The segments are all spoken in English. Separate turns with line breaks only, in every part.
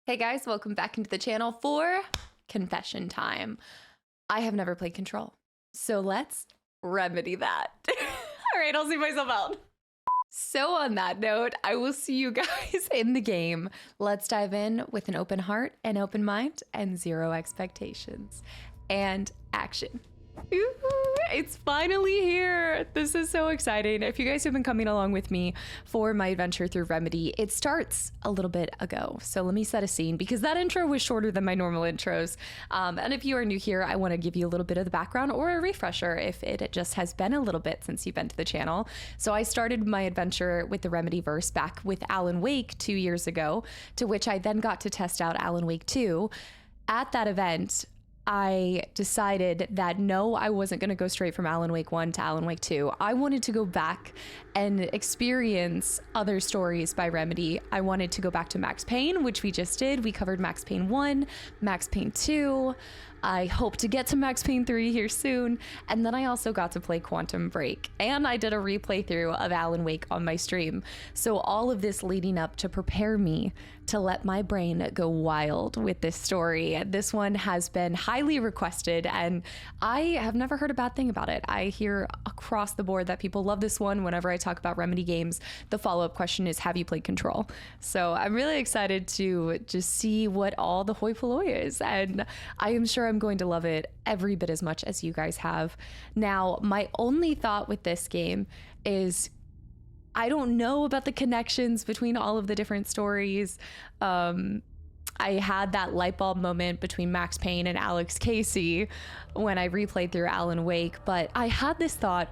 Hey guys, welcome back into the channel for confession time. I have never played Control, so let's remedy that. All right, I'll see myself out. So on that note, I will see you guys in the game. Let's dive in with an open heart, an open mind, and zero expectations. And action. Ooh, it's finally here. This is so exciting. If you guys have been coming along with me for my adventure through Remedy, it starts a little bit ago. So let me set a scene because that intro was shorter than my normal intros. And if you are new here, I want to give you a little bit of the background or a refresher if it just has been a little bit since you've been to the channel. So I started my adventure with the Remedyverse back with Alan Wake 2 years ago, to which I then got to test out Alan Wake 2. At that event, I decided that no, I wasn't going to go straight from Alan Wake 1 to Alan Wake 2. I wanted to go back and experience other stories by Remedy. I wanted to go back to Max Payne, which we just did. We covered Max Payne 1, Max Payne 2. I hope to get to Max Payne 3 here soon. And then I also got to play Quantum Break. And I did a replay through of Alan Wake on my stream. So all of this leading up to prepare me to let my brain go wild with this story. This one has been highly requested and I have never heard a bad thing about it. I hear across the board that people love this one. Whenever I talk about Remedy games, the follow-up question is, have you played Control? So I'm really excited to just see what all the hoi polloi is. And I am sure I'm going to love it every bit as much as you guys have. Now, my only thought with this game is I don't know about the connections between all of the different stories. I had that light bulb moment between Max Payne and Alex Casey when I replayed through Alan Wake, but I had this thought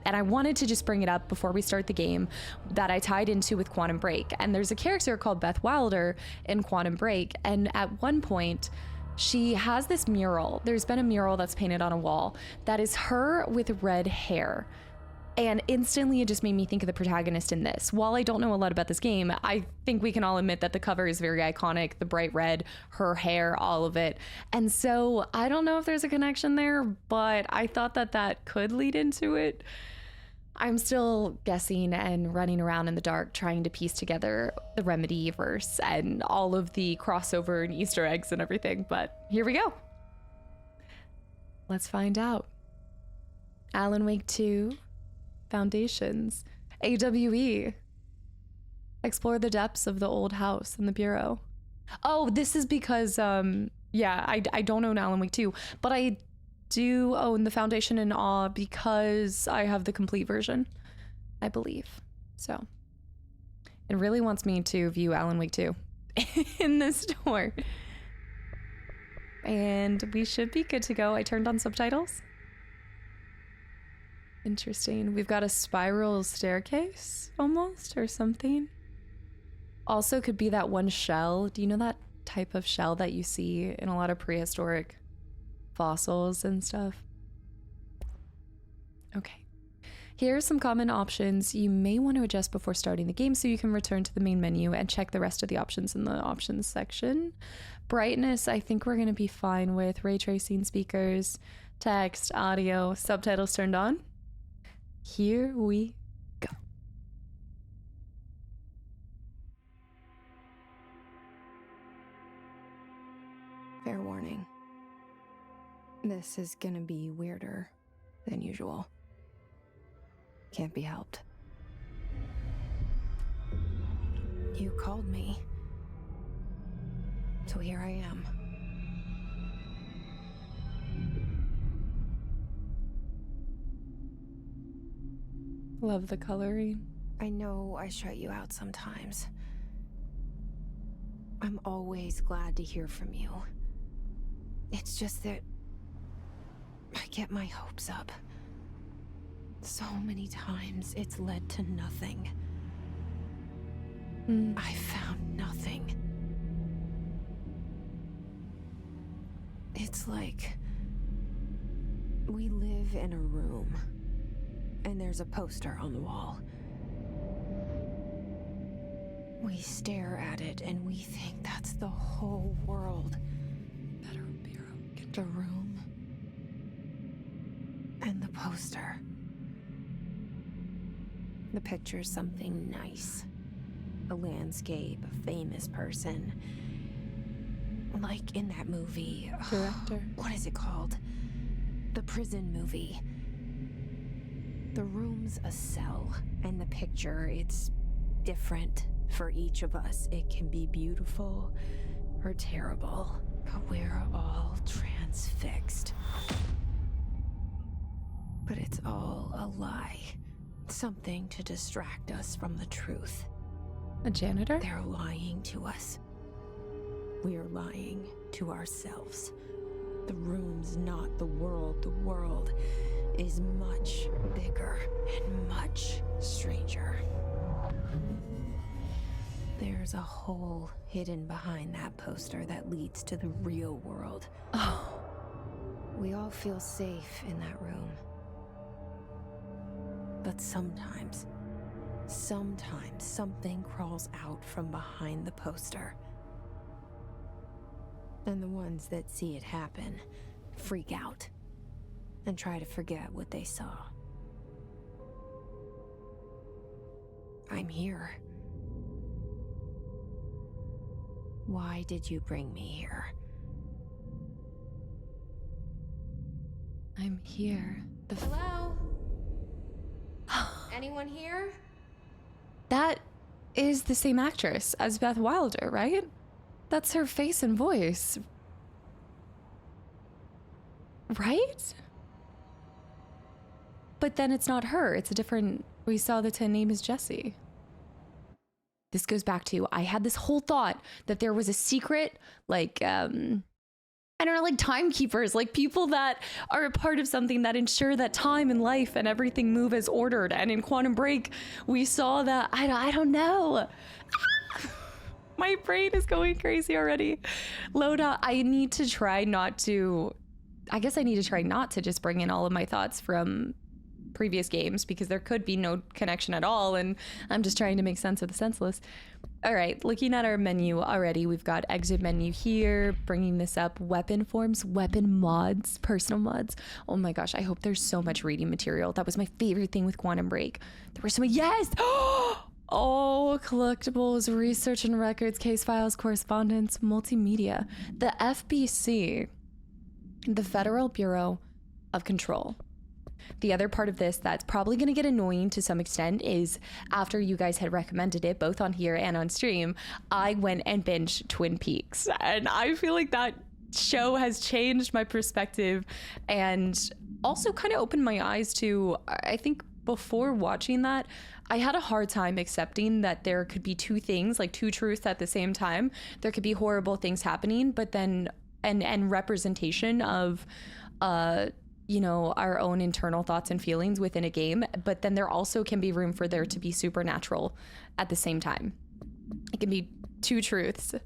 and I wanted to just bring it up before we start the game that I tied into with Quantum Break. And there's a character called Beth Wilder in Quantum Break, and at one point she has this mural. There's been a mural that's painted on a wall that is her with red hair. And instantly it just made me think of the protagonist in this. While I don't know a lot about this game, I think we can all admit that the cover is very iconic, the bright red, her hair, all of it. And so I don't know if there's a connection there, but I thought that that could lead into it. I'm still guessing and running around in the dark trying to piece together the Remedyverse and all of the crossover and Easter eggs and everything, but here we go. Let's find out. Alan Wake 2. Foundations. AWE. Explore the depths of the old house and the bureau. Oh, this is because, yeah, I don't own Alan Wake 2, but I do own the Foundation in Awe because I have the complete version, I believe. So it really wants me to view Alan Wake 2 in the store. And we should be good to go. I turned on subtitles. Interesting. We've got a spiral staircase almost or something. Also could be that one shell. Do you know that type of shell that you see in a lot of prehistoric fossils and stuff? Okay. Here are some common options you may want to adjust before starting the game so you can return to the main menu and check the rest of the options in the options section. Brightness, I think we're going to be fine with. Ray tracing, speakers, text, audio, subtitles turned on. Here we go.
Fair warning. This is gonna be weirder than usual. Can't be helped. You called me. So here I am.
Love the coloring.
I know I shut you out sometimes. I'm always glad to hear from you. It's just that I get my hopes up. So many times it's led to nothing. I found nothing. It's like we live in a room. And there's a poster on the wall. We stare at it and we think that's the whole world. The room and the poster. The picture's something nice. A landscape, a famous person. Like in that movie.
Director.
What is it called? The prison movie. The room's a cell, and the picture, it's different for each of us. It can be beautiful or terrible, but we're all transfixed. But it's all a lie. Something to distract us from the truth.
A janitor?
They're lying to us. We're lying to ourselves. The room's not the world. The world is much bigger and much stranger. There's a hole hidden behind that poster that leads to the real world.
Oh.
We all feel safe in that room. But sometimes something crawls out from behind the poster. And the ones that see it happen freak out and try to forget what they saw. I'm here. Why did you bring me here?
I'm here.
Hello? Anyone here?
That is the same actress as Beth Wilder, right? That's her face and voice. Right? But then it's not her. It's a different... We saw that her name is Jessie. This goes back to, I had this whole thought that there was a secret, like, I don't know, like timekeepers, like people that are a part of something that ensure that time and life and everything move as ordered. And in Quantum Break, we saw that, I don't know. My brain is going crazy already. Loda, I need to try not to, I guess I need to try not to just bring in all of my thoughts from previous games because there could be no connection at all. And I'm just trying to make sense of the senseless. All right, looking at our menu already, we've got exit menu here, bringing this up, weapon forms, weapon mods, personal mods. Oh my gosh, I hope there's so much reading material. That was my favorite thing with Quantum Break. There were so many, yes! Oh, collectibles, research and records, case files, correspondence, multimedia. The FBC, the Federal Bureau of Control. The other part of this that's probably going to get annoying to some extent is after you guys had recommended it, both on here and on stream, I went and binged Twin Peaks. And I feel like that show has changed my perspective and also kind of opened my eyes to, I think before watching that, I had a hard time accepting that there could be two things, like two truths at the same time. There could be horrible things happening, but then, and representation of, you know, our own internal thoughts and feelings within a game, but then there also can be room for there to be supernatural at the same time. It can be two truths.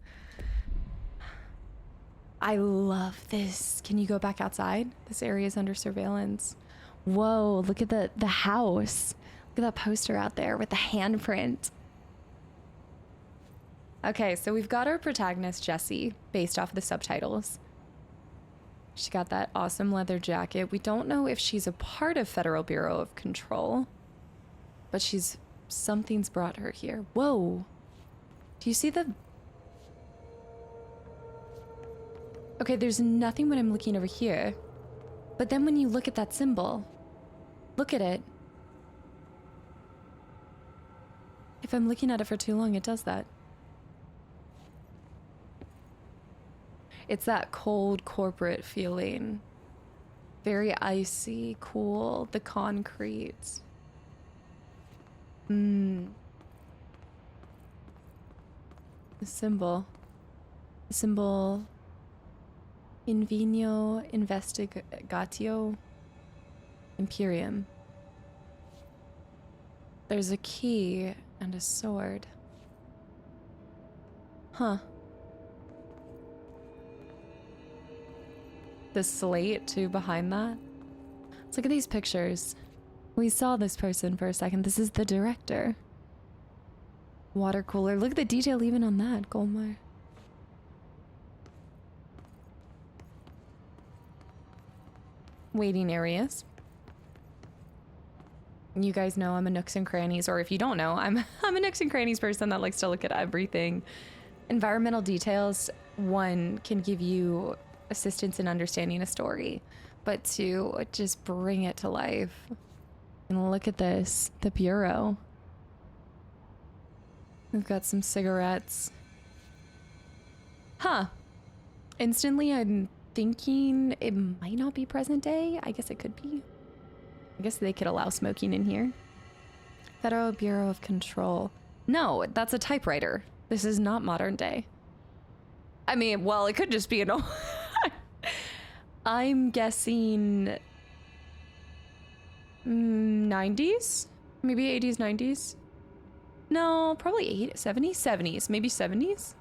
I love this. Can you go back outside? This area is under surveillance. Whoa, look at the house. Look at that poster out there with the handprint. Okay, so we've got our protagonist, Jessie, based off of the subtitles. She got that awesome leather jacket. We don't know if she's a part of Federal Bureau of Control, but something's brought her here. Whoa. Do you see the... Okay, there's nothing when I'm looking over here. But then when you look at that symbol, look at it. If I'm looking at it for too long, it does that. It's that cold corporate feeling. Very icy, cool, the concrete. The symbol. The symbol. Invino Investigatio Imperium. There's a key and a sword. Huh. The slate too behind that. Let's look at these pictures. We saw this person for a second. This is the director. Water cooler. Look at the detail even on that, Golmar. Waiting areas. You guys know I'm a nooks and crannies, or if you don't know, I'm a nooks and crannies person that likes to look at everything. Environmental details. one, can give you assistance in understanding a story, but two, just bring it to life. And look at this, the bureau. We've got some cigarettes. Huh. Instantly, I'm thinking it might not be present day. I guess it could be. I guess they could allow smoking in here. Federal Bureau of Control. No, that's a typewriter. This is not modern day. I mean, well, it could just be an old... I'm guessing 90s? Maybe 80s, 90s? No, probably 80s, 70s, 70s, maybe 70s?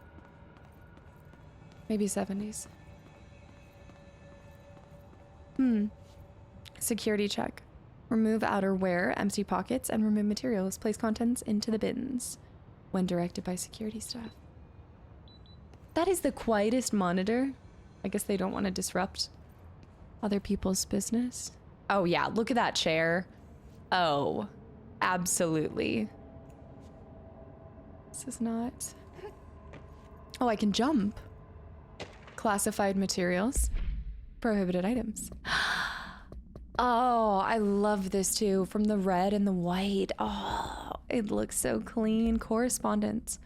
Maybe 70s. Security check. Remove outerwear, empty pockets, and remove materials. Place contents into the bins when directed by security staff. That is the quietest monitor. I guess they don't want to disrupt other people's business. Oh yeah, look at that chair. Oh, absolutely. This is not... Oh, I can jump. Classified materials. Prohibited items. Oh, I love this too. From the red and the white. Oh, it looks so clean. Correspondence.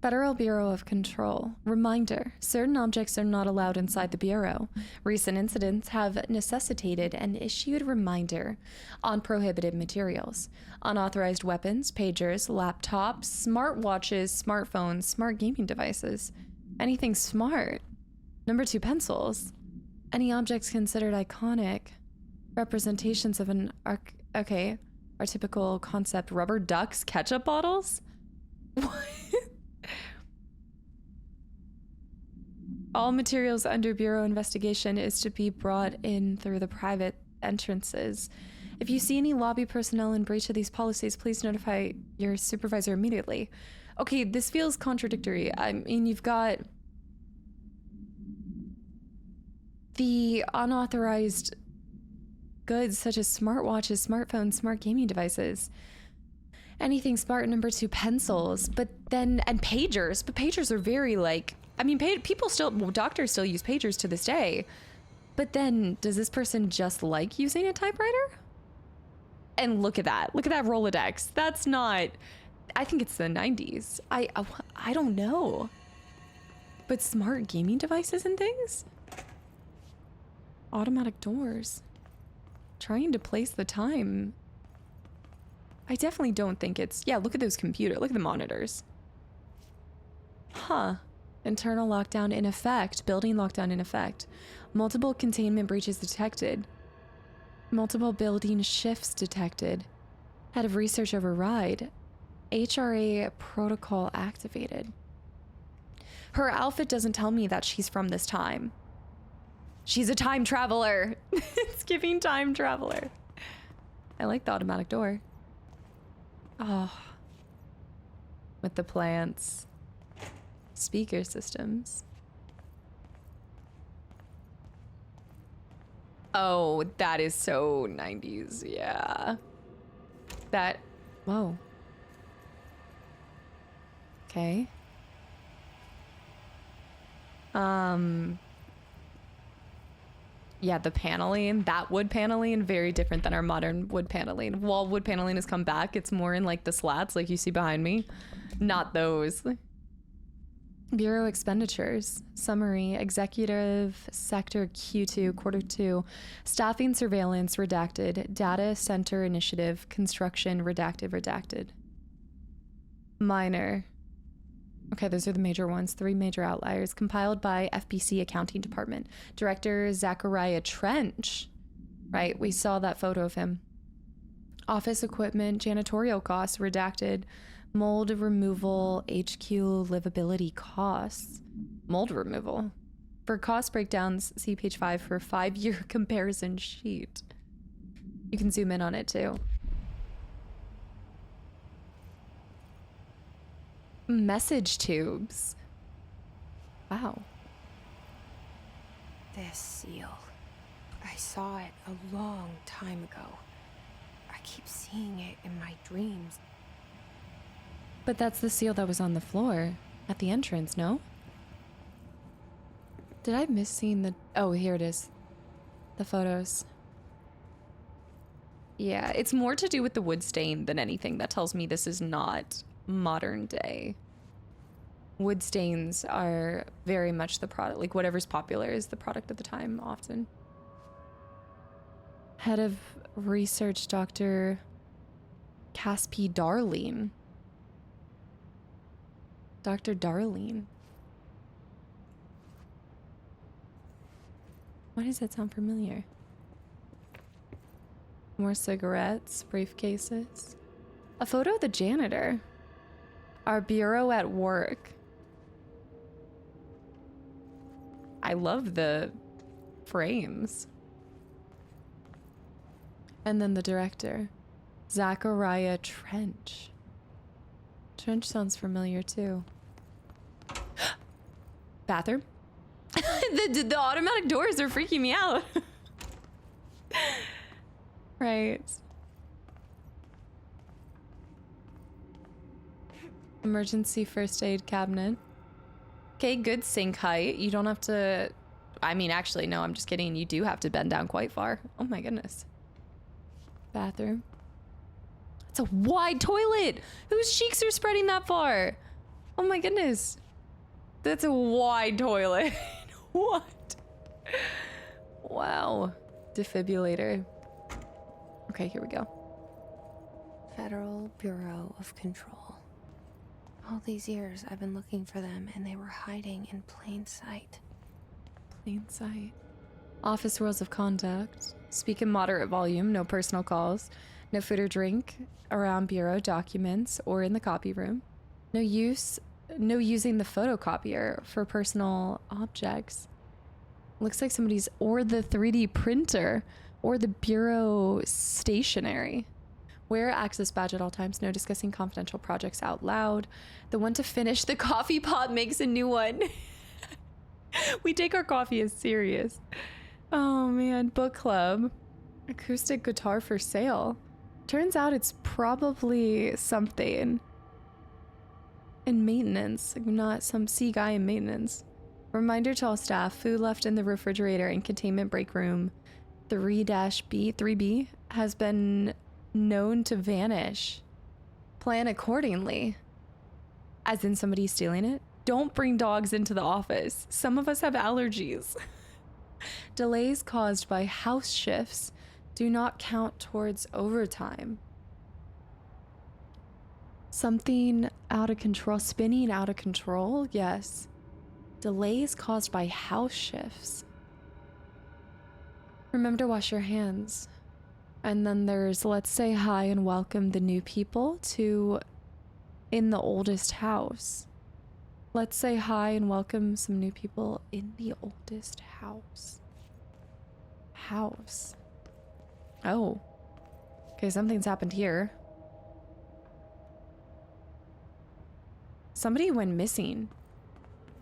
Federal Bureau of Control. Reminder, certain objects are not allowed inside the Bureau. Recent incidents have necessitated an issued reminder on prohibited materials. Unauthorized weapons, pagers, laptops, smartwatches, smartphones, smart gaming devices. Anything smart. Number 2, pencils. Any objects considered iconic. Representations of an archetypical concept. Rubber ducks, ketchup bottles? What? All materials under Bureau investigation is to be brought in through the private entrances. If you see any lobby personnel in breach of these policies, please notify your supervisor immediately. Okay, this feels contradictory. I mean, you've got the unauthorized goods such as smartwatches, smartphones, smart gaming devices. Anything smart. Number 2, pencils. But then, and pagers. But pagers are very like, I mean, people still, doctors still use pagers to this day. But then, does this person just like using a typewriter? And look at that. Look at that Rolodex. That's not, I think it's the 90s. I don't know. But smart gaming devices and things? Automatic doors. Trying to place the time. I definitely don't think it's... Yeah, look at those computers. Look at the monitors. Huh. Internal lockdown in effect. Building lockdown in effect. Multiple containment breaches detected. Multiple building shifts detected. Head of research override. HRA protocol activated. Her outfit doesn't tell me that she's from this time. She's a time traveler. It's giving time traveler. I like the automatic door. Oh. With the plants. Speaker systems. Oh, that is so 90s. Yeah. That. Whoa. Okay. Yeah, the paneling, that wood paneling, very different than our modern wood paneling. While wood paneling has come back, it's more in like the slats like you see behind me. Not those. Bureau expenditures. Summary. Executive Sector Q2, Quarter 2. Staffing surveillance, redacted. Data Center Initiative, construction, redacted. Minor. Okay, those are the major ones. 3 major outliers. Compiled by FBC Accounting Department. Director Zachariah Trench. Right, we saw that photo of him. Office equipment, janitorial costs, redacted. Mold removal, HQ livability costs. Mold removal. For cost breakdowns, see page 5 for 5-year comparison sheet. You can zoom in on it too. Message tubes. Wow.
This seal. I saw it a long time ago. I keep seeing it in my dreams.
But that's the seal that was on the floor at the entrance, no? Did I miss seeing the... Oh, here it is. The photos. Yeah, it's more to do with the wood stain than anything. That tells me this is not modern day. Wood stains are very much the product, like whatever's popular is the product of the time often. Head of research, Dr. Caspi Darlene. Dr. Darlene. Why does that sound familiar? More cigarettes, briefcases. A photo of the janitor. Our bureau at work. I love the frames. And then the director. Zachariah Trench. Trench sounds familiar too. Bathroom? the automatic doors are freaking me out. Right. Emergency first aid cabinet. Okay, good sink height. You don't have to... I mean, actually, no, I'm just kidding. You do have to bend down quite far. Oh my goodness. Bathroom. It's a wide toilet! Whose cheeks are spreading that far? Oh my goodness. That's a wide toilet. What? Wow. Defibrillator. Okay, here we go.
Federal Bureau of Control. All these years I've been looking for them and they were hiding in plain sight.
Plain sight. Office rules of conduct. Speak in moderate volume, no personal calls. No food or drink around bureau documents or in the copy room. No using the photocopier for personal objects. Looks like somebody's, or the 3D printer, or the bureau stationery. Wear access badge at all times. No discussing confidential projects out loud. The one to finish the coffee pot makes a new one. We take our coffee as serious. Oh man, book club. Acoustic guitar for sale. Turns out it's probably something in maintenance, like not some C guy in maintenance. Reminder to all staff, food left in the refrigerator in containment break room 3-B has been known to vanish. Plan accordingly. As in somebody stealing it. Don't bring dogs into the office. Some of us have allergies. Delays caused by house shifts do not count towards overtime. Something out of control, spinning out of control, yes. Delays caused by house shifts. Remember to wash your hands. And then there's, let's say hi and welcome the new people to in the oldest house. Let's say hi and welcome some new people in the oldest house. House. Oh. Okay, something's happened here. Somebody went missing.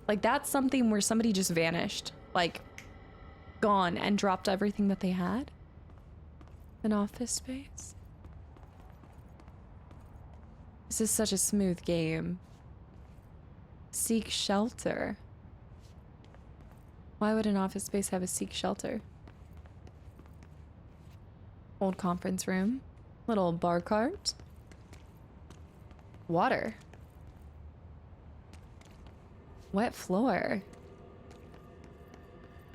Like, that's something where somebody just vanished. Like, gone and dropped everything that they had. An office space. This is such a smooth game. Seek shelter. Why would an office space have a seek shelter? Old conference room. Little bar cart. Water. Wet floor.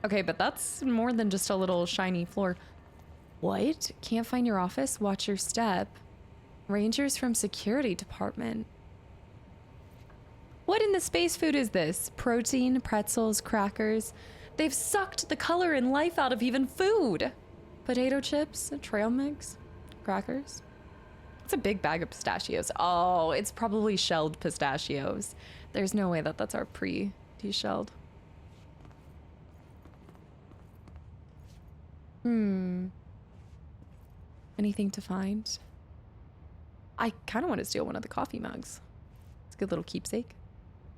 Okay, but that's more than just a little shiny floor. What? Can't find your office? Watch your step. Rangers from security department. What in the space food is this? Protein, pretzels, crackers. They've sucked the color and life out of even food. Potato chips, trail mix, crackers. It's a big bag of pistachios. Oh, it's probably shelled pistachios. There's no way that that's our pre-de-shelled. Anything to find? I kind of want to steal one of the coffee mugs. It's a good little keepsake.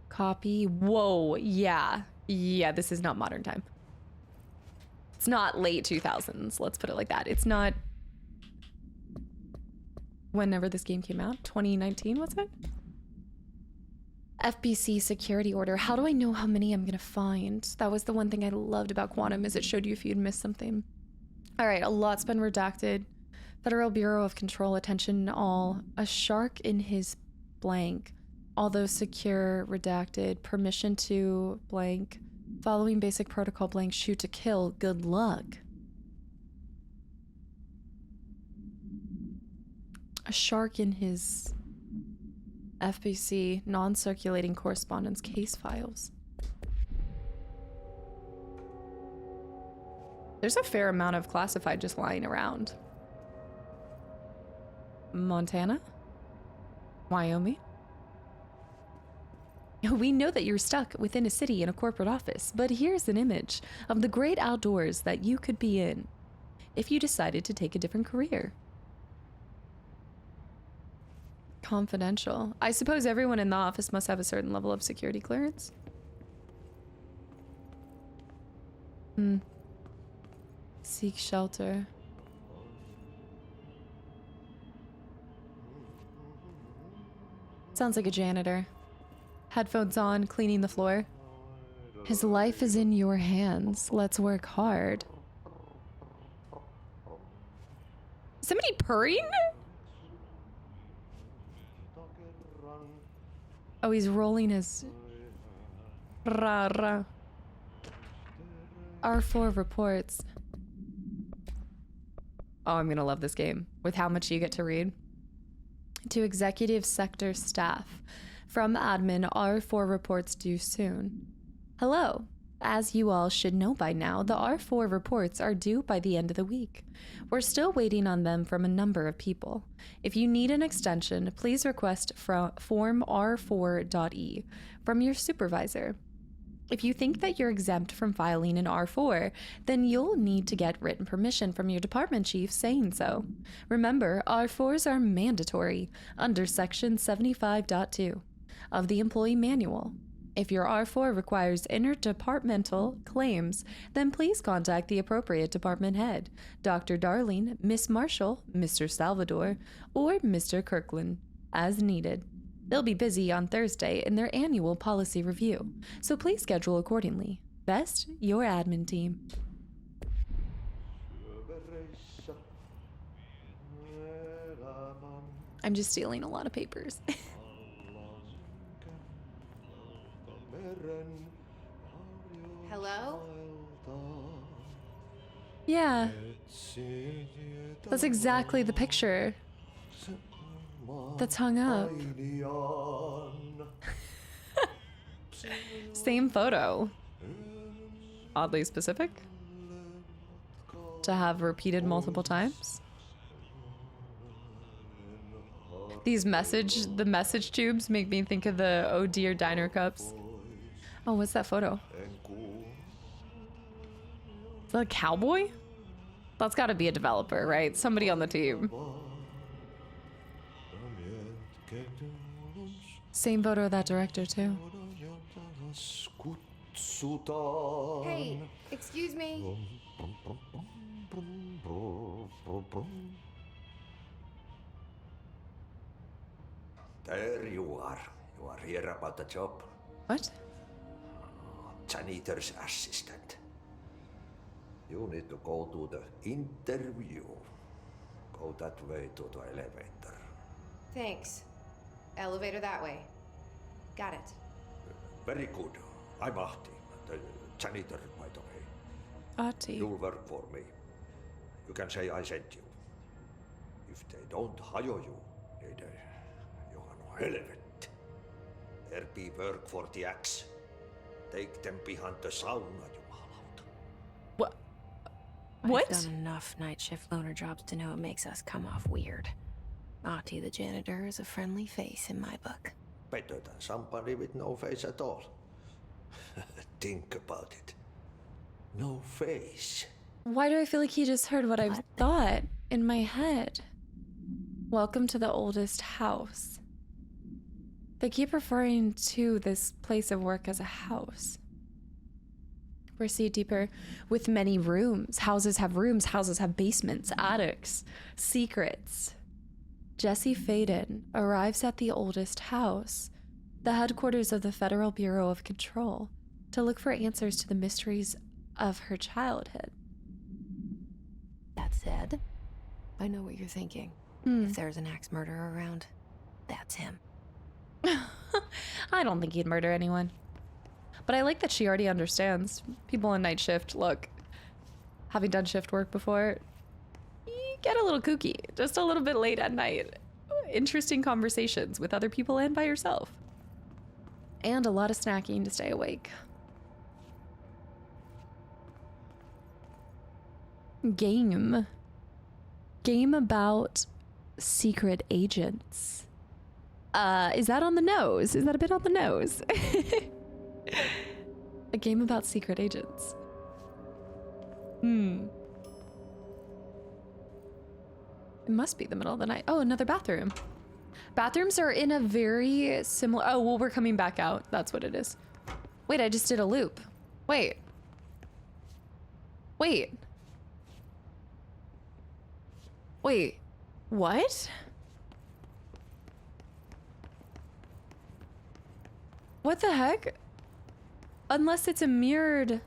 Copy. Whoa. Yeah. Yeah, this is not modern time. It's not late 2000s. Let's put it like that. It's not whenever this game came out. 2019, was it? FBC security order. How do I know how many I'm gonna find? That was the one thing I loved about Quantum, is it showed you if you'd missed something. All right, a lot's been redacted. Federal Bureau of Control, attention all. A shark in his blank. Although secure, redacted. Permission to blank. Following basic protocol blank. Shoot to kill. Good luck. A shark in his FBC non-circulating correspondence case files. There's a fair amount of classified just lying around. Montana? Wyoming? We know that you're stuck within a city in a corporate office, but here's an image of the great outdoors that you could be in if you decided to take a different career. Confidential. I suppose everyone in the office must have a certain level of security clearance. Seek shelter. Sounds like a janitor. Headphones on, cleaning the floor. His life is in your hands. Let's work hard. Somebody purring? Oh, he's rolling his... Ra. R4 reports. Oh, I'm gonna love this game. With how much you get to read. To executive sector staff. From admin, R4 reports due soon. Hello. As you all should know by now, the R4 reports are due by the end of the week. We're still waiting on them from a number of people. If you need an extension, please request form R4.E from your supervisor. If you think that you're exempt from filing an R4, then you'll need to get written permission from your department chief saying so. Remember, R4s are mandatory under Section 75.2 of the Employee Manual. If your R4 requires interdepartmental claims, then please contact the appropriate department head, Dr. Darling, Miss Marshall, Mr. Salvador, or Mr. Kirkland, as needed. They'll be busy on Thursday in their annual policy review, so please schedule accordingly. Best, your admin team. I'm just stealing a lot of papers.
Hello?
Yeah. That's exactly the picture that's hung up. Same photo. Oddly specific. To have repeated multiple times. These the message tubes make me think of the Oh Dear Diner cups. Oh, what's that photo? Is that a cowboy? That's gotta be a developer, right? Somebody on the team. Same photo of that director, too.
Hey, excuse me.
There you are. You are here about the job.
What?
Janitor's assistant. You need to go to the interview. Go that way to the elevator.
Thanks. Elevator that way. Got it.
Very good. I'm Ahti, the janitor, by the way.
Ahti.
You'll work for me. You can say I sent you. If they don't hire you, niin johan on helvet. There be work for the axe. Take them behind the sauna, jumalauta.
What? What?
I've done enough night shift loner jobs to know it makes us come off weird. Ahti the janitor is a friendly face in my book.
Better than somebody with no face at all. Think about it. No face.
Why do I feel like he just heard what I thought in my head? Welcome to the oldest house. They keep referring to this place of work as a house. Proceed deeper. With many rooms. Houses have rooms. Houses have basements, attics, secrets. Jesse Faden arrives at the oldest house. the headquarters of the Federal Bureau of Control, to look for answers to the mysteries of her childhood.
That said, I know what you're thinking. If there's an axe murderer around, that's him.
I don't think he'd murder anyone. But I like that she already understands. People on night shift, look, having done shift work before, you get a little kooky, just a little bit late at night. Interesting conversations with other people and by yourself. And a lot of snacking to stay awake. Game about secret agents. Is that on the nose? Is that a bit on the nose? A game about secret agents. It must be the middle of the night. Oh, another bathroom. Bathrooms are in a very similar... Oh, well, we're coming back out. That's what it is. Wait, I just did a loop. Wait. Wait. Wait. What? What the heck? Unless it's a mirrored...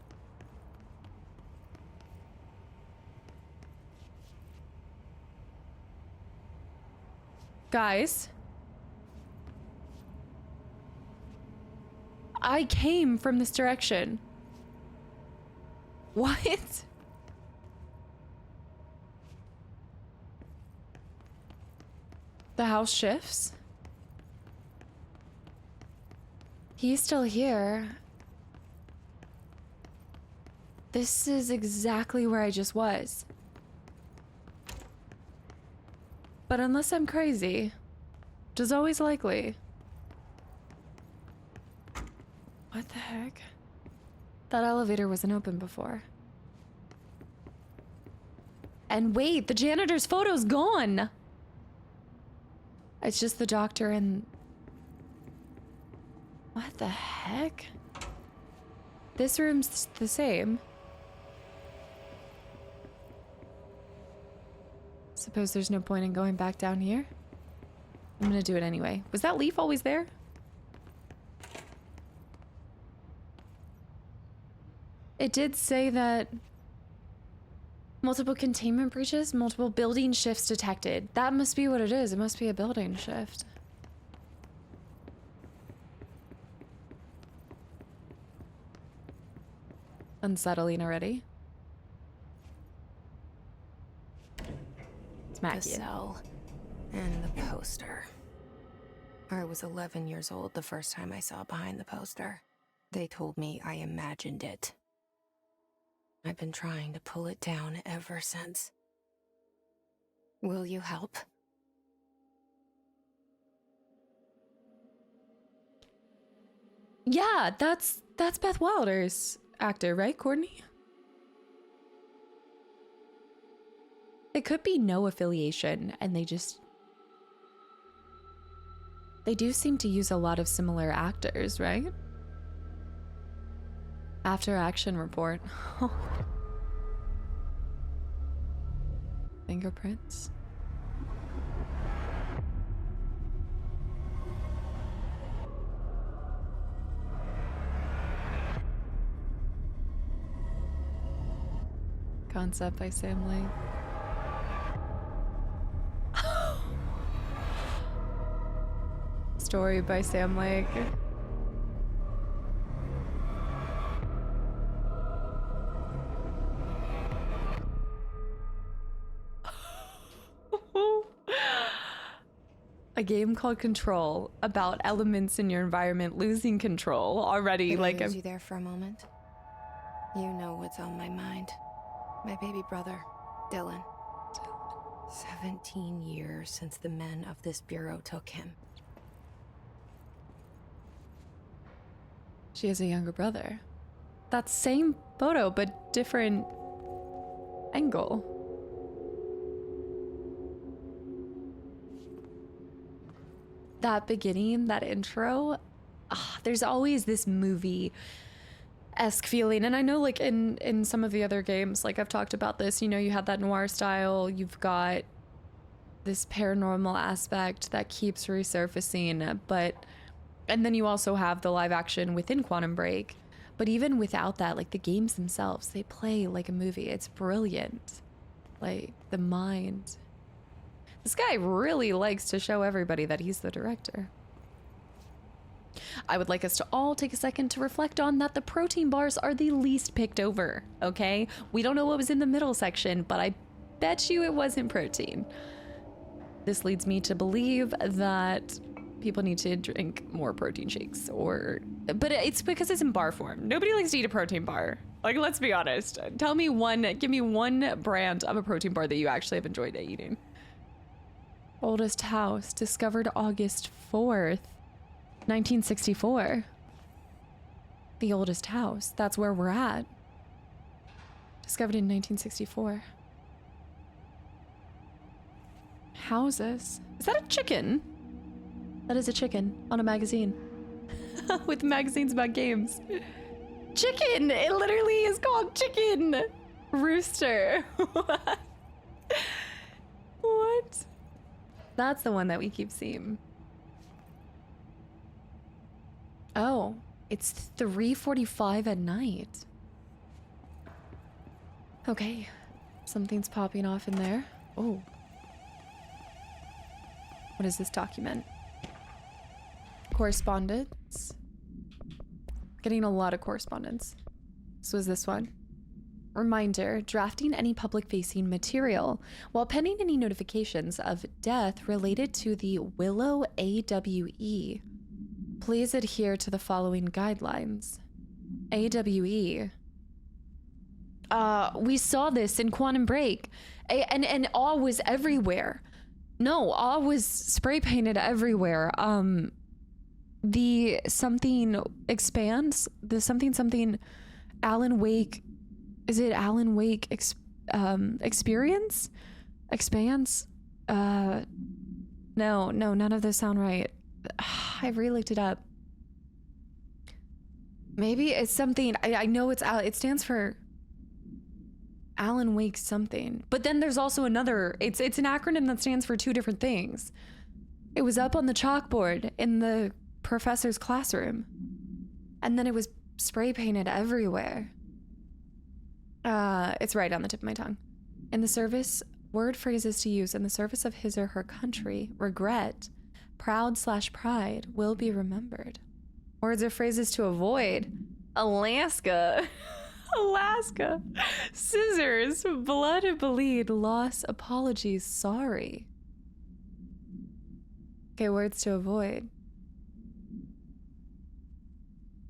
Guys. I came from this direction. What? The house shifts? He's still here. This is exactly where I just was. But unless I'm crazy, which is always likely. What the heck? That elevator wasn't open before. And wait, the janitor's photo's gone! It's just the doctor and... What the heck? This room's the same. Suppose there's no point in going back down here? I'm gonna do it anyway. Was that leaf always there? It did say that multiple containment breaches, multiple building shifts detected. That must be what it is. It must be a building shift. Unsettling already.
The cell and the poster. I was 11 years old the first time I saw behind the poster. They told me I imagined it. I've been trying to pull it down ever since. Will you help?
Yeah, that's Beth Wilder's actor, right, Courtney? It could be no affiliation, and they do seem to use a lot of similar actors, right? After action report. Fingerprints. Concept by Sam Lake. Story by Sam Lake. A game called Control, about elements in your environment losing control already.
Did
Like
I lose you there for a moment? You know what's on my mind. My baby brother, Dylan. 17 years since the men of this bureau took him.
She has a younger brother. That same photo, but different angle. That beginning, that intro, there's always this movie-esque feeling. And I know, like, in some of the other games, like I've talked about this, you know, you had that noir style, you've got this paranormal aspect that keeps resurfacing, but And then you also have the live action within Quantum Break. But even without that, like the games themselves, they play like a movie. It's brilliant. Like the mind. This guy really likes to show everybody that he's the director. I would like us to all take a second to reflect on that the protein bars are the least picked over, okay? We don't know what was in the middle section, but I bet you it wasn't protein. This leads me to believe that people need to drink more protein shakes but it's because it's in bar form. Nobody likes to eat a protein bar. Like, let's be honest. Give me one brand of a protein bar that you actually have enjoyed eating. Oldest house, discovered August 4th, 1964. The oldest house, that's where we're at. Discovered in 1964. Houses. Is that a chicken? That is a chicken on a magazine. With magazines about games. Chicken! It literally is called Chicken! Rooster. What? That's the one that we keep seeing. Oh, it's 3:45 at night. Okay, something's popping off in there. Oh. What is this document? Correspondence. Getting a lot of correspondence. So is this one. Reminder, drafting any public-facing material while pending any notifications of death related to the Willow AWE. Please adhere to the following guidelines. AWE. We saw this in Quantum Break, and awe was everywhere. No, awe was spray painted everywhere. The something expands. The something Alan Wake. Is it Alan Wake experience? Expands? No, none of those sound right. I've re-looked it up. Maybe it's something. I know it stands for Alan Wake something. But then there's also another. It's an acronym that stands for two different things. It was up on the chalkboard in the professor's classroom. And then it was spray painted everywhere. It's right on the tip of my tongue. In the service, word phrases to use in the service of his or her country, regret, proud/pride will be remembered. Words or phrases to avoid. Alaska. Alaska. Scissors. Blood bleed. Loss. Apologies. Sorry. Okay, words to avoid.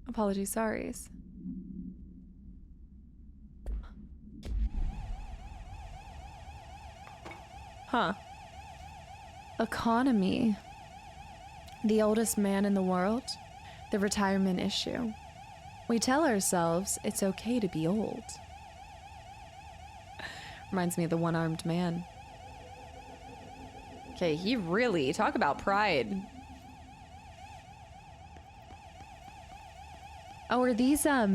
Apologies. Sorries. Huh. Economy. The oldest man in the world. The retirement issue. We tell ourselves it's okay to be old. Reminds me of the one-armed man. Okay, he really, talk about pride. Oh, are these are,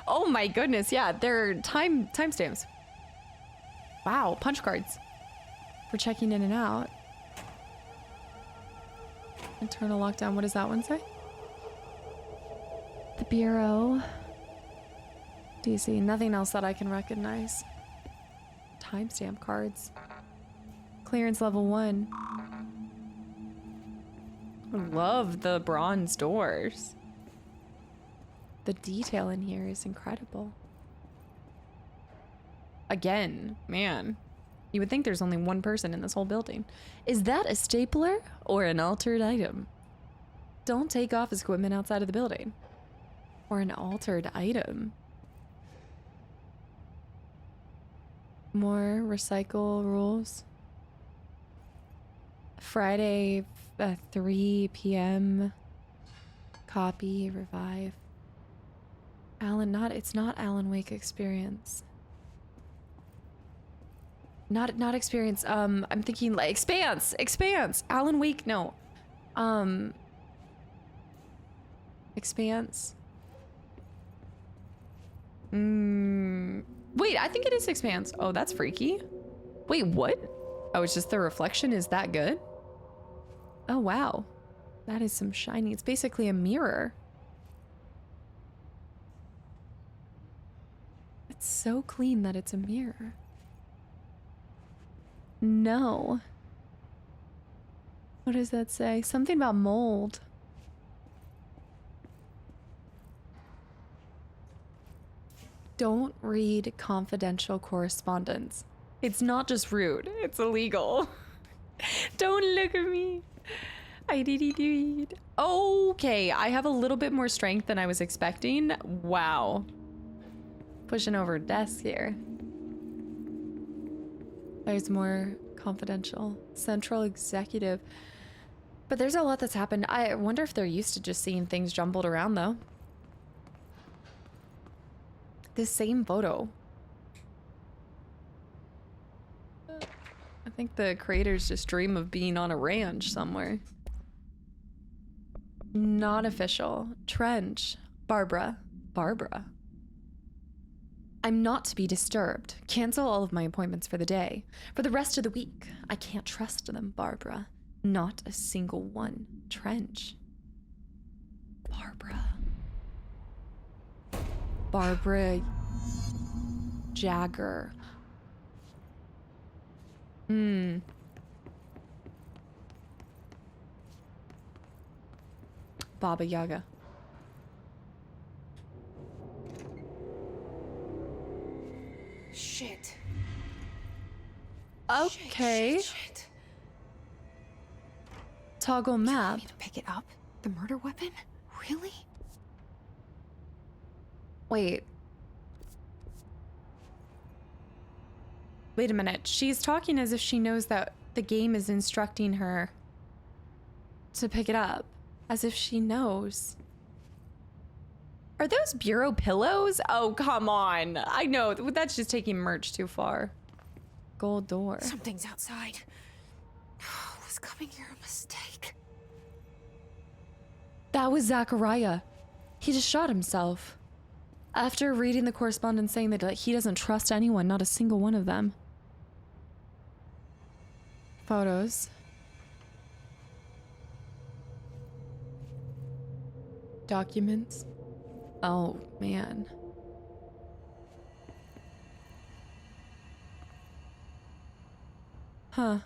oh my goodness, yeah, they're timestamps. Wow, punch cards for checking in and out. Internal lockdown, what does that one say? The Bureau. DC, nothing else that I can recognize. Timestamp cards. Clearance level 1. I love the bronze doors. The detail in here is incredible. Again, man, you would think there's only one person in this whole building. Is that a stapler or an altered item? Don't take office equipment outside of the building. Or an altered item. More recycle rules. Friday, 3 p.m. Copy, revive. It's not Alan Wake experience. Not experience. I'm thinking like Expanse. Alan Wake, no. Expanse. Wait, I think it is Expanse. Oh, that's freaky. Wait, what? Oh, it's just the reflection is that good? Oh, wow. That is some shiny. It's basically a mirror. It's so clean that it's a mirror. No. What does that say? Something about mold. Don't read confidential correspondence. It's not just rude, it's illegal. Don't look at me. I did. Okay, I have a little bit more strength than I was expecting. Wow. Pushing over a desk here. There's more confidential. Central executive. But there's a lot that's happened. I wonder if they're used to just seeing things jumbled around, though. This same photo. I think the creators just dream of being on a ranch somewhere. Not official. Trench. Barbara. Barbara. I'm not to be disturbed. Cancel all of my appointments for the day. For the rest of the week. I can't trust them, Barbara. Not a single one. Trench. Barbara. Barbara Jagger. Baba Yaga.
Shit.
Okay.
Shit.
Toggle map.
Me to pick it up? The murder weapon? Really?
Wait. Wait a minute. She's talking as if she knows that the game is instructing her to pick it up. As if she knows. Are those bureau pillows? Oh, come on. I know. That's just taking merch too far. Gold door.
Something's outside. Was coming here a mistake?
That was Zachariah. He just shot himself. After reading the correspondence saying that he doesn't trust anyone, not a single one of them. Photos. Documents. Oh, man. Huh.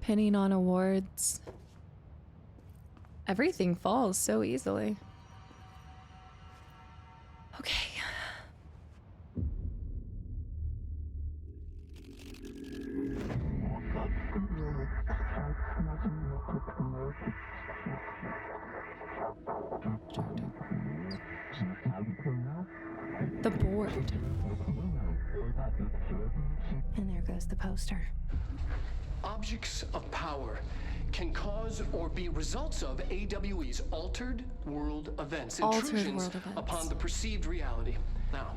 Pinning on awards. Everything falls so easily. Okay. The board.
And there goes the poster.
Objects of power can cause or be results of AWE's altered world events, intrusions upon the perceived reality. Now,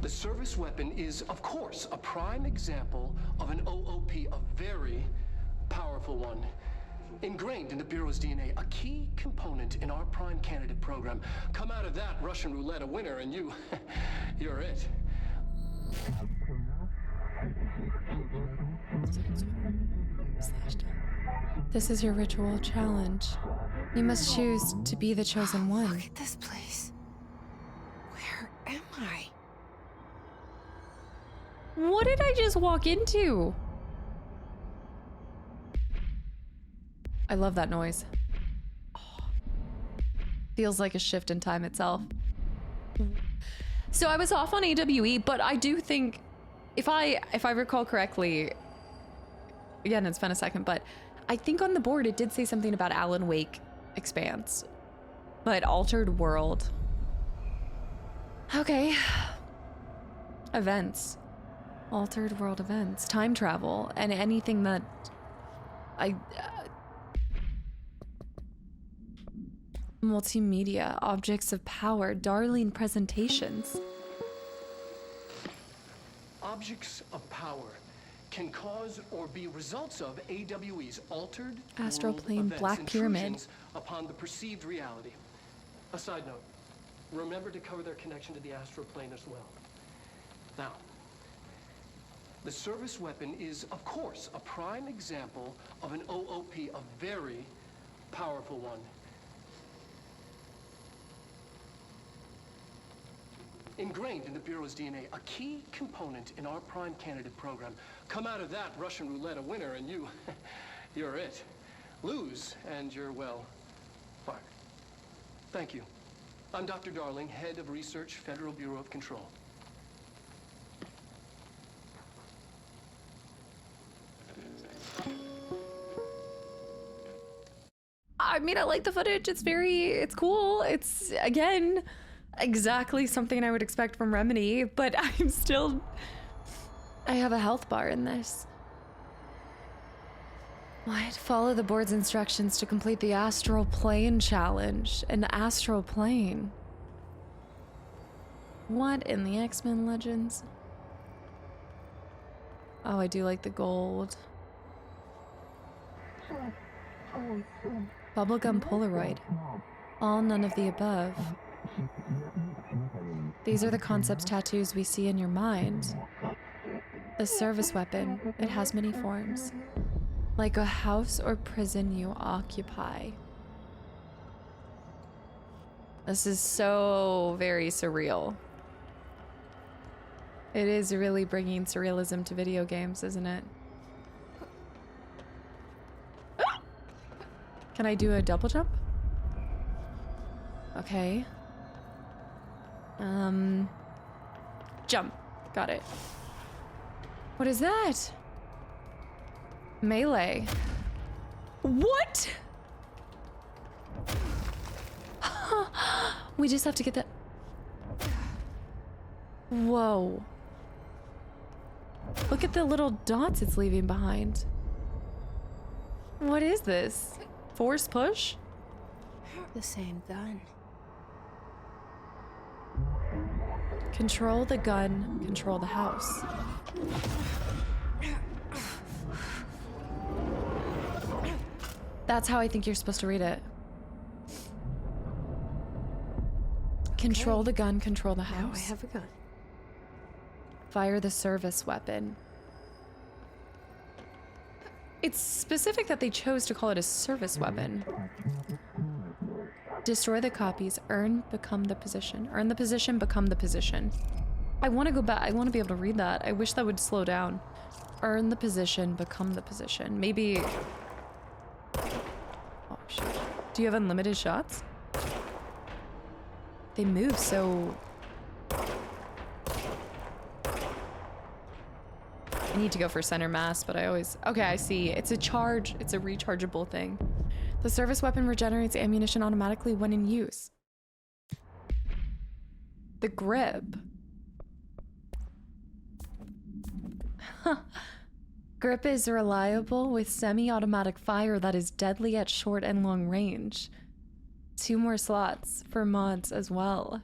the service weapon is, of course, a prime example of an OOP, a very powerful one. Ingrained in the Bureau's DNA, a key component in our prime candidate program. Come out of that Russian roulette a winner and you're it.
This is your ritual challenge. You must choose to be the chosen one.
Look at this place. Where am I?
What did I just walk into? I love that noise. Oh. Feels like a shift in time itself. So I was off on AWE, but I do think, if I recall correctly, again, it's been a second, but I think on the board it did say something about Alan Wake Expanse, but Altered World. Okay. Events. Altered World events. Time travel. And anything that multimedia. Objects of power. Darling presentations.
Objects of power can cause or be results of AWE's altered
Astral
world
plane,
events,
Black Pyramid.
intrusions upon the perceived reality. A side note, remember to cover their connection to the astral plane as well. Now, The service weapon is, of course, a prime example of an OOP, a very powerful one. Ingrained in the Bureau's DNA, a key component in our prime candidate program. Come out of that Russian roulette a winner and you're it. Lose and you're, well, fired. Thank you. I'm Dr. Darling, head of research, Federal Bureau of Control.
I mean, I like the footage. It's cool. It's, again, exactly something I would expect from Remedy, but I have a health bar in this. What? Follow the board's instructions to complete the Astral Plane challenge. An Astral Plane? What in the X-Men Legends? Oh, I do like the gold. Bubblegum Polaroid. All none of the above. These are the concepts tattoos we see in your mind. The service weapon. It has many forms. Like a house or prison you occupy. This is so very surreal. It is really bringing surrealism to video games, isn't it? Can I do a double jump? Okay. Jump. Got it. What is that? Melee. What? We just have to get that. Whoa. Look at the little dots it's leaving behind. What is this? Force push?
The same gun.
Control the gun, control the house. That's how I think you're supposed to read it. Control the gun, control the house.
Now I have a gun.
Fire the service weapon. It's specific that they chose to call it a service weapon. Destroy the copies, become the position. Earn the position, become the position. I want to go back. I want to be able to read that. I wish that would slow down. Earn the position, become the position. Maybe... Oh, shit. Do you have unlimited shots? They move so... I need to go for center mass, but I always... Okay, I see. It's a charge. It's a rechargeable thing. The service weapon regenerates ammunition automatically when in use. The grip. Grip is reliable with semi-automatic fire that is deadly at short and long range. 2 more slots for mods as well.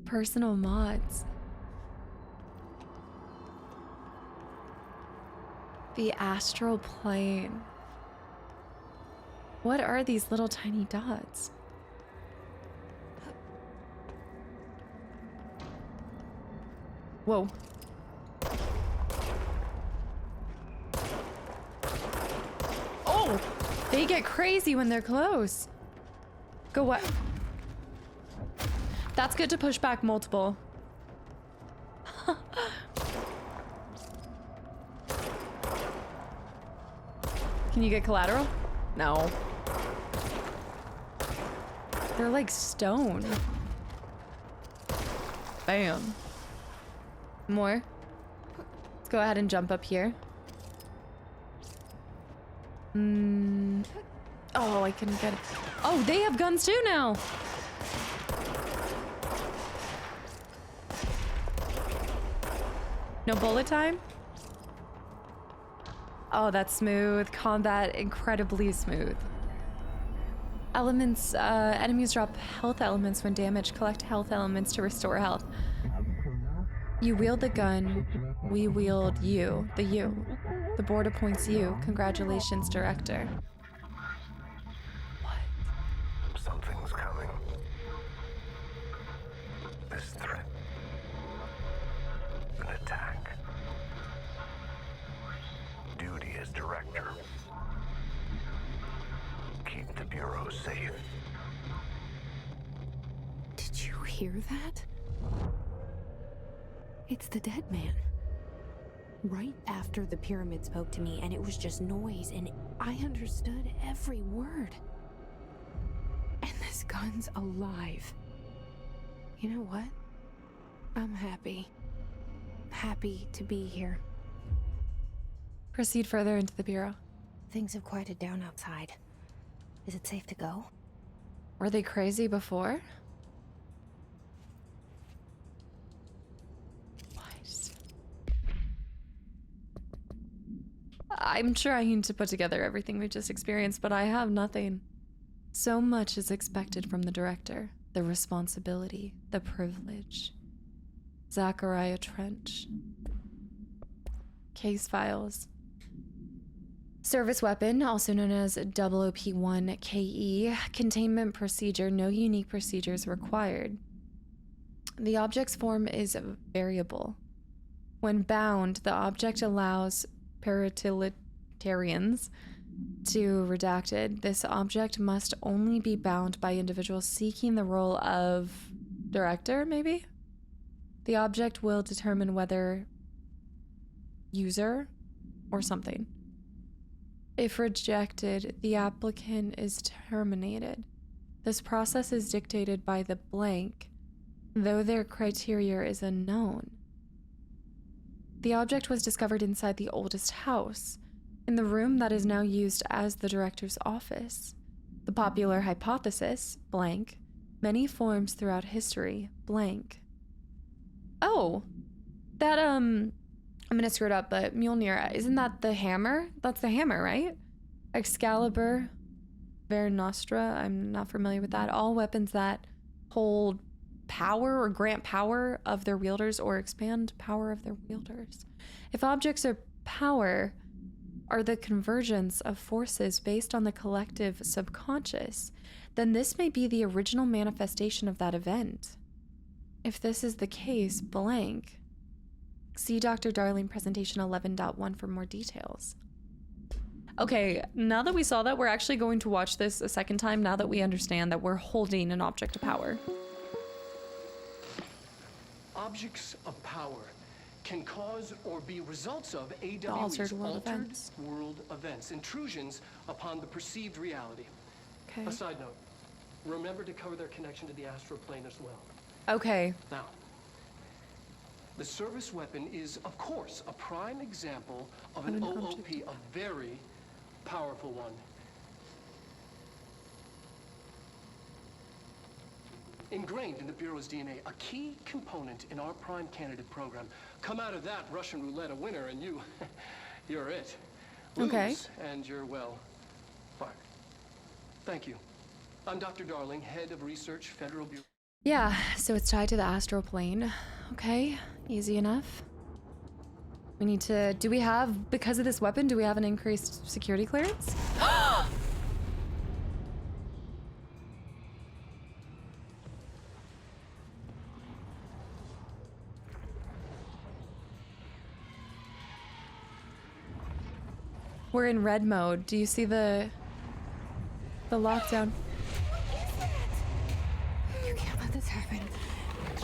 Personal mods. The Astral Plane. What are these little tiny dots? Whoa. Oh! They get crazy when they're close. Go what? That's good to push back multiple. Can you get collateral? No. They're like stone. Bam. More. Let's go ahead and jump up here. Oh, I couldn't get it. Oh, they have guns too now. No bullet time? Oh, that's smooth. Combat incredibly smooth. Elements, enemies drop health elements when damaged. Collect health elements to restore health. You wield the gun. We wield you. The you. The board appoints you. Congratulations, director. What?
Something's coming. This threat. An attack. Duty as director. Keep the Bureau safe.
Did you hear that? It's the dead man. Right after the pyramid spoke to me, and it was just noise, and I understood every word. And this gun's alive. You know what? I'm happy. Happy to be here.
Proceed further into the Bureau.
Things have quieted down outside. Is it safe to go?
Were they crazy before? What? I'm trying to put together everything we just experienced, but I have nothing. So much is expected from the director. The responsibility, the privilege. Zachariah Trench. Case files. Service weapon, also known as Pt.1 KE. Containment procedure, no unique procedures required. The object's form is variable. When bound, the object allows paratiliterians to redacted. This object must only be bound by individuals seeking the role of director, maybe? The object will determine whether user or something. If rejected, the applicant is terminated. This process is dictated by the blank, though their criteria is unknown. The object was discovered inside the oldest house, in the room that is now used as the director's office. The popular hypothesis, blank, many forms throughout history, blank. Oh, that, I'm gonna screw it up, but Mjolnir, isn't that the hammer? That's the hammer, right? Excalibur, Ver Nostra, I'm not familiar with that. All weapons that hold power or grant power of their wielders or expand power of their wielders. If objects or power are the convergence of forces based on the collective subconscious, then this may be the original manifestation of that event. If this is the case, blank. See Dr. Darling presentation 11.1 for more details. Okay, now that we saw that, we're actually going to watch this a second time now that we understand that we're holding an object of power.
Objects of power can cause or be results of AWE's
altered world events.
World events, intrusions upon the perceived reality.
Okay.
A side note, remember to cover their connection to the astral plane as well.
Okay.
Now, the service weapon is, of course, a prime example of an OOP, a very powerful one. Ingrained in the Bureau's DNA, a key component in our prime candidate program. Come out of that Russian roulette a winner and you're it. Lose,
okay.
And you're, well, fired. Thank you. I'm Dr. Darling, head of research, Federal Bureau.
Yeah, so it's tied to the astral plane. Okay, easy enough. We need to, do we have, because of this weapon, do we have an increased security clearance? We're in red mode. Do you see the lockdown?
You can't let this happen.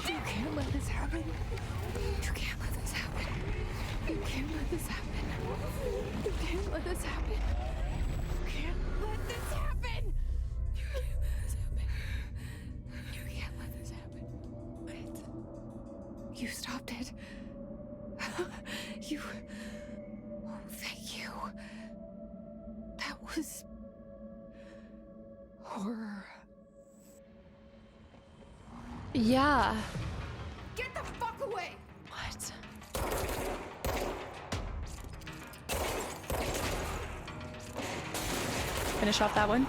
You can't let this happen. You can't let this happen. You can't let this happen. You can't let this happen. You can't let this happen. You can't let this happen. You can't let this happen. Wait. You stopped it. You... Oh, thank you. That was... horror.
Yeah.
Get the fuck away!
What? Finish off that one.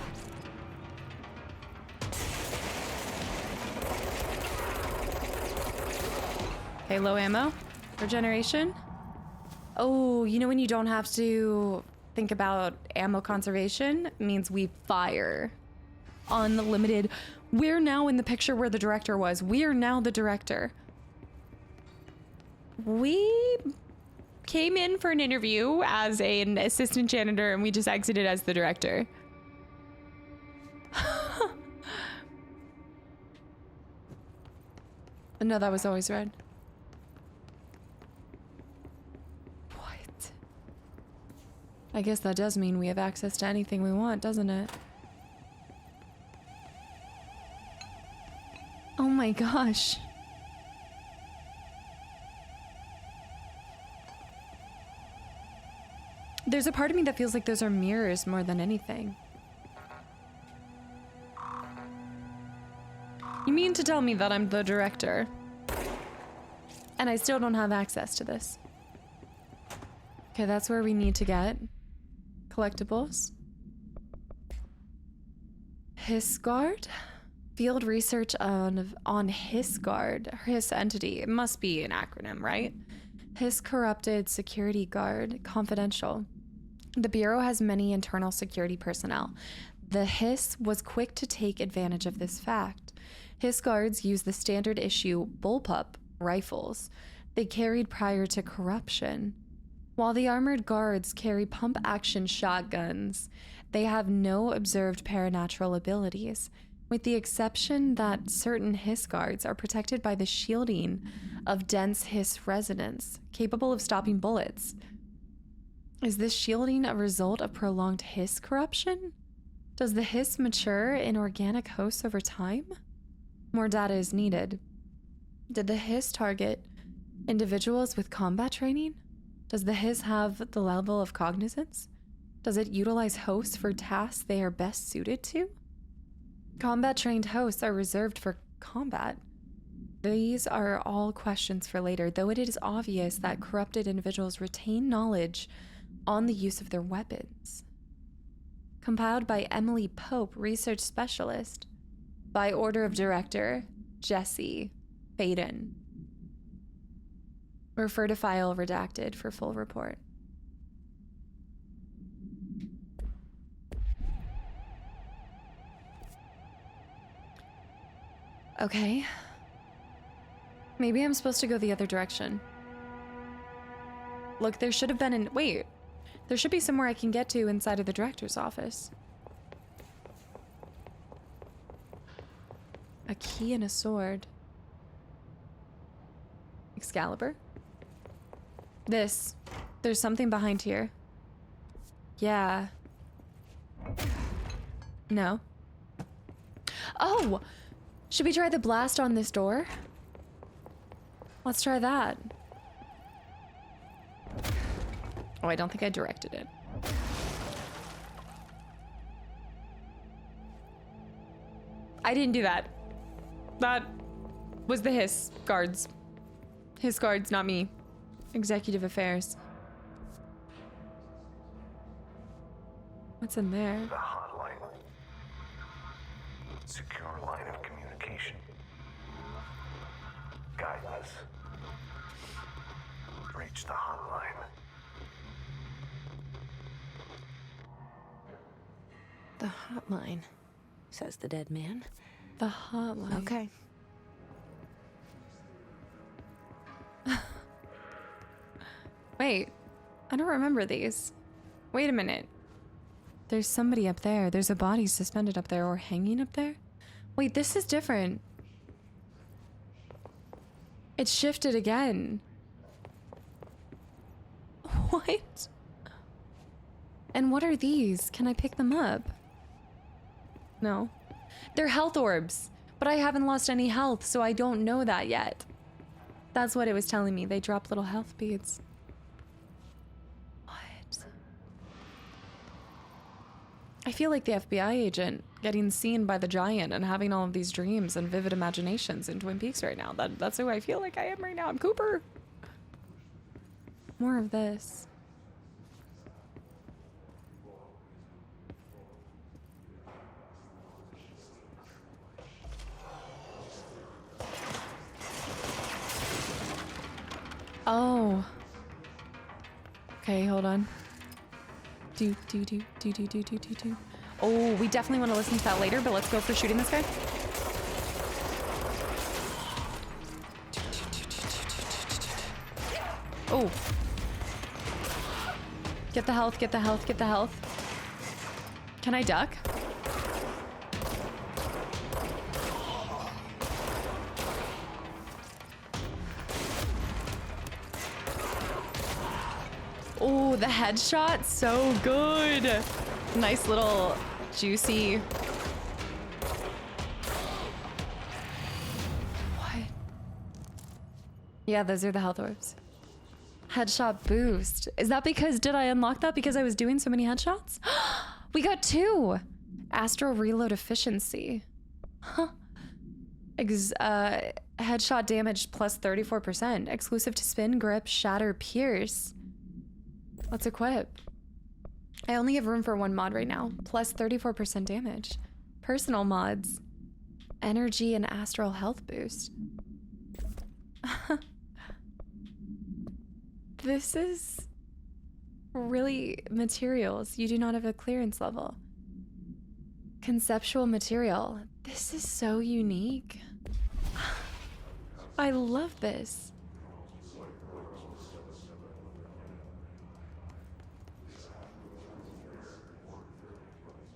Okay, low ammo. Regeneration. Oh, you know when you don't have to think about ammo conservation? It means we fire. Unlimited. We're now in the picture where the director was. We are now the director. We came in for an interview as an assistant janitor and we just exited as the director. No, that was always red. What? I guess that does mean we have access to anything we want, doesn't it? Oh my gosh. There's a part of me that feels like those are mirrors more than anything. You mean to tell me that I'm the director? And I still don't have access to this. Okay, that's where we need to get collectibles. Hisguard? Field research on Hisguard. His entity. It must be an acronym, right? His corrupted security guard. Confidential. The Bureau has many internal security personnel. The Hiss was quick to take advantage of this fact. Hiss guards use the standard issue bullpup rifles they carried prior to corruption. While the armored guards carry pump action shotguns, they have no observed paranatural abilities, with the exception that certain Hiss guards are protected by the shielding of dense Hiss resonance, capable of stopping bullets. Is this shielding a result of prolonged Hiss corruption? Does the Hiss mature in organic hosts over time? More data is needed. Did the Hiss target individuals with combat training? Does the Hiss have the level of cognizance? Does it utilize hosts for tasks they are best suited to? Combat-trained hosts are reserved for combat. These are all questions for later, though it is obvious that corrupted individuals retain knowledge on the use of their weapons. Compiled by Emily Pope, research specialist. By order of director, Jesse Faden. Refer to file redacted for full report. Okay. Maybe I'm supposed to go the other direction. Look, there should have been an... Wait. There should be somewhere I can get to inside of the director's office. A key and a sword. Excalibur? This. There's something behind here. Yeah. No. Oh! Should we try the blast on this door? Let's try that. Oh, I don't think I directed it. I didn't do that. That was the Hiss guards. Hiss guards, not me. Executive affairs. What's in there?
The hotline. Secure line of communication. Guide us. Reach the hotline.
The hotline, says the dead man.
The hotline.
Okay.
Wait, I don't remember these. Wait a minute. There's somebody up there. There's a body suspended up there or hanging up there. Wait, this is different. It's shifted again. What? And what are these? Can I pick them up? No. They're health orbs, but I haven't lost any health, so I don't know that yet. That's what it was telling me. They drop little health beads. What? I feel like the FBI agent getting seen by the giant and having all of these dreams and vivid imaginations in Twin Peaks right now. That's who I feel like I am right now. I'm Cooper. More of this. Oh. Okay, hold on. Do. Oh, we definitely want to listen to that later, but let's go for shooting this guy. Oh. Get the health, get the health, get the health. Can I duck? Oh, the headshot, so good. Nice little juicy. What? Yeah, those are the health orbs. Headshot boost. Is that because, did I unlock that because I was doing so many headshots? We got 2. Astral reload efficiency. Huh. Headshot damage plus 34%. Exclusive to spin, grip, shatter, pierce. Let's equip. I only have room for 1 mod right now. Plus 34% damage. Personal mods. Energy and astral health boost. This is really materials. You do not have a clearance level. Conceptual material. This is so unique. I love this.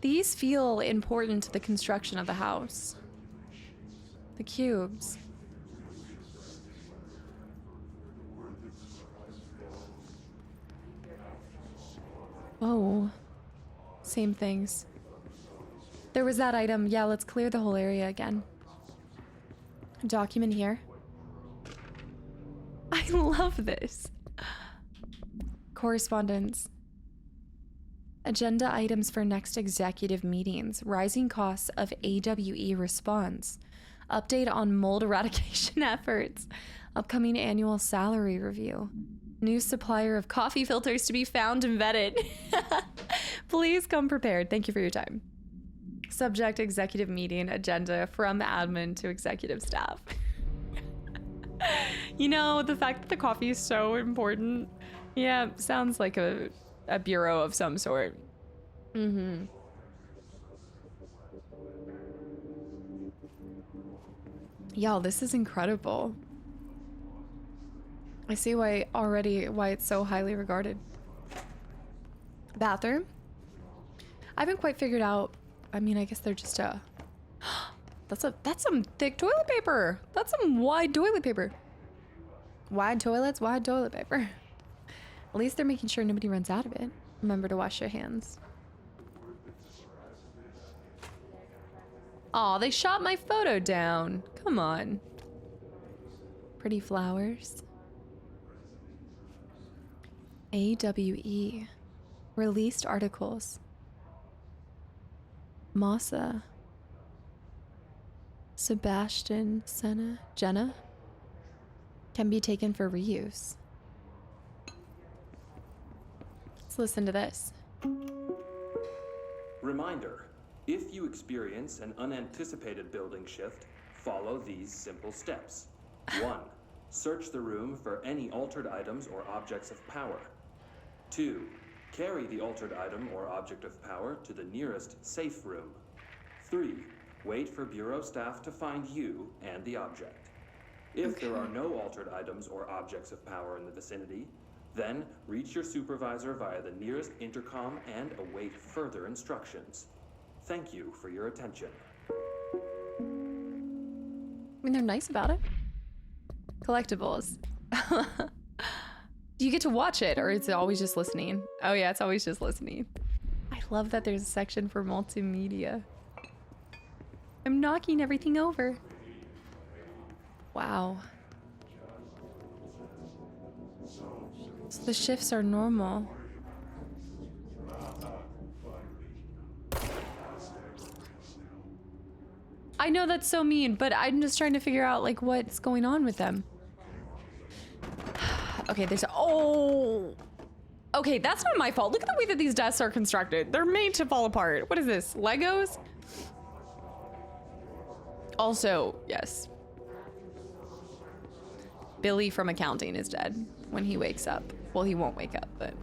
These feel important to the construction of the house. The cubes. Whoa. Same things. There was that item. Yeah, let's clear the whole area again. Document here. I love this. Correspondence. Agenda items for next executive meetings. Rising costs of AWE response. Update on mold eradication efforts. Upcoming annual salary review. New supplier of coffee filters to be found and vetted. Please come prepared. Thank you for your time. Subject executive meeting agenda from admin to executive staff. You know, the fact that the coffee is so important. Yeah, sounds like a bureau of some sort. Mm-hmm. Y'all, this is incredible. I see why it's so highly regarded. Bathroom. I haven't quite figured out. I mean, I guess they're just that's some thick toilet paper. That's some wide toilet paper. Wide toilets, wide toilet paper. At least they're making sure nobody runs out of it. Remember to wash your hands. Aw, they shot my photo down. Come on. Pretty flowers. AWE. Released articles. Massa. Sebastian Senna. Jenna. Can be taken for reuse. Let's listen to this.
Reminder, if you experience an unanticipated building shift, follow these simple steps. 1. Search the room for any altered items or objects of power. 2. Carry the altered item or object of power to the nearest safe room. 3. Wait for bureau staff to find you and the object. If there are no altered items or objects of power in the vicinity, then reach your supervisor via the nearest intercom and await further instructions. Thank you for your attention.
I mean, they're nice about it. Collectibles. Do you get to watch it, or is it always just listening? Oh yeah, it's always just listening. I love that there's a section for multimedia. I'm knocking everything over. Wow. So the shifts are normal. I know that's so mean, but I'm just trying to figure out like what's going on with them. Okay, there's okay, that's not my fault. Look at the way that these desks are constructed. They're made to fall apart. What is this? Legos? Also, yes. Billy from accounting is dead when he wakes up. Well, he won't wake up, but...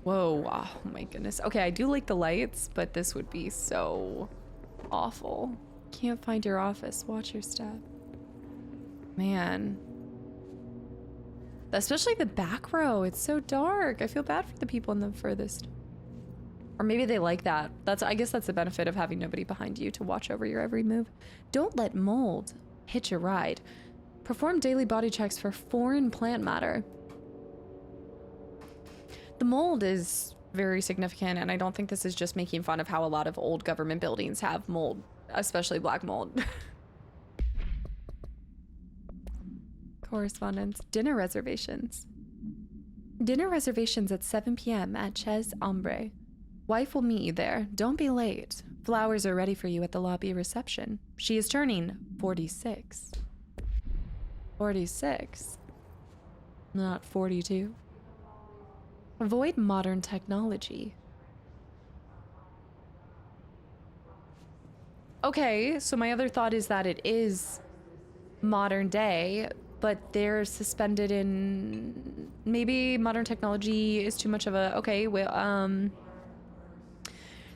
Whoa, oh my goodness. Okay, I do like the lights, but this would be so awful. Can't find your office. Watch your step. Man. Especially the back row. It's so dark. I feel bad for the people in the furthest. Or maybe they like that. I guess that's the benefit of having nobody behind you to watch over your every move. Don't let mold hitch a ride. Perform daily body checks for foreign plant matter. The mold is very significant, and I don't think this is just making fun of how a lot of old government buildings have mold, especially black mold. Correspondence. Dinner reservations. Dinner reservations at 7 p.m. at Chez Ombre. Wife will meet you there. Don't be late. Flowers are ready for you at the lobby reception. She is turning 46. 46. Not 42. Avoid modern technology. Okay, so my other thought is that it is modern day, but they're suspended in... Maybe modern technology is too much of a... Okay, well,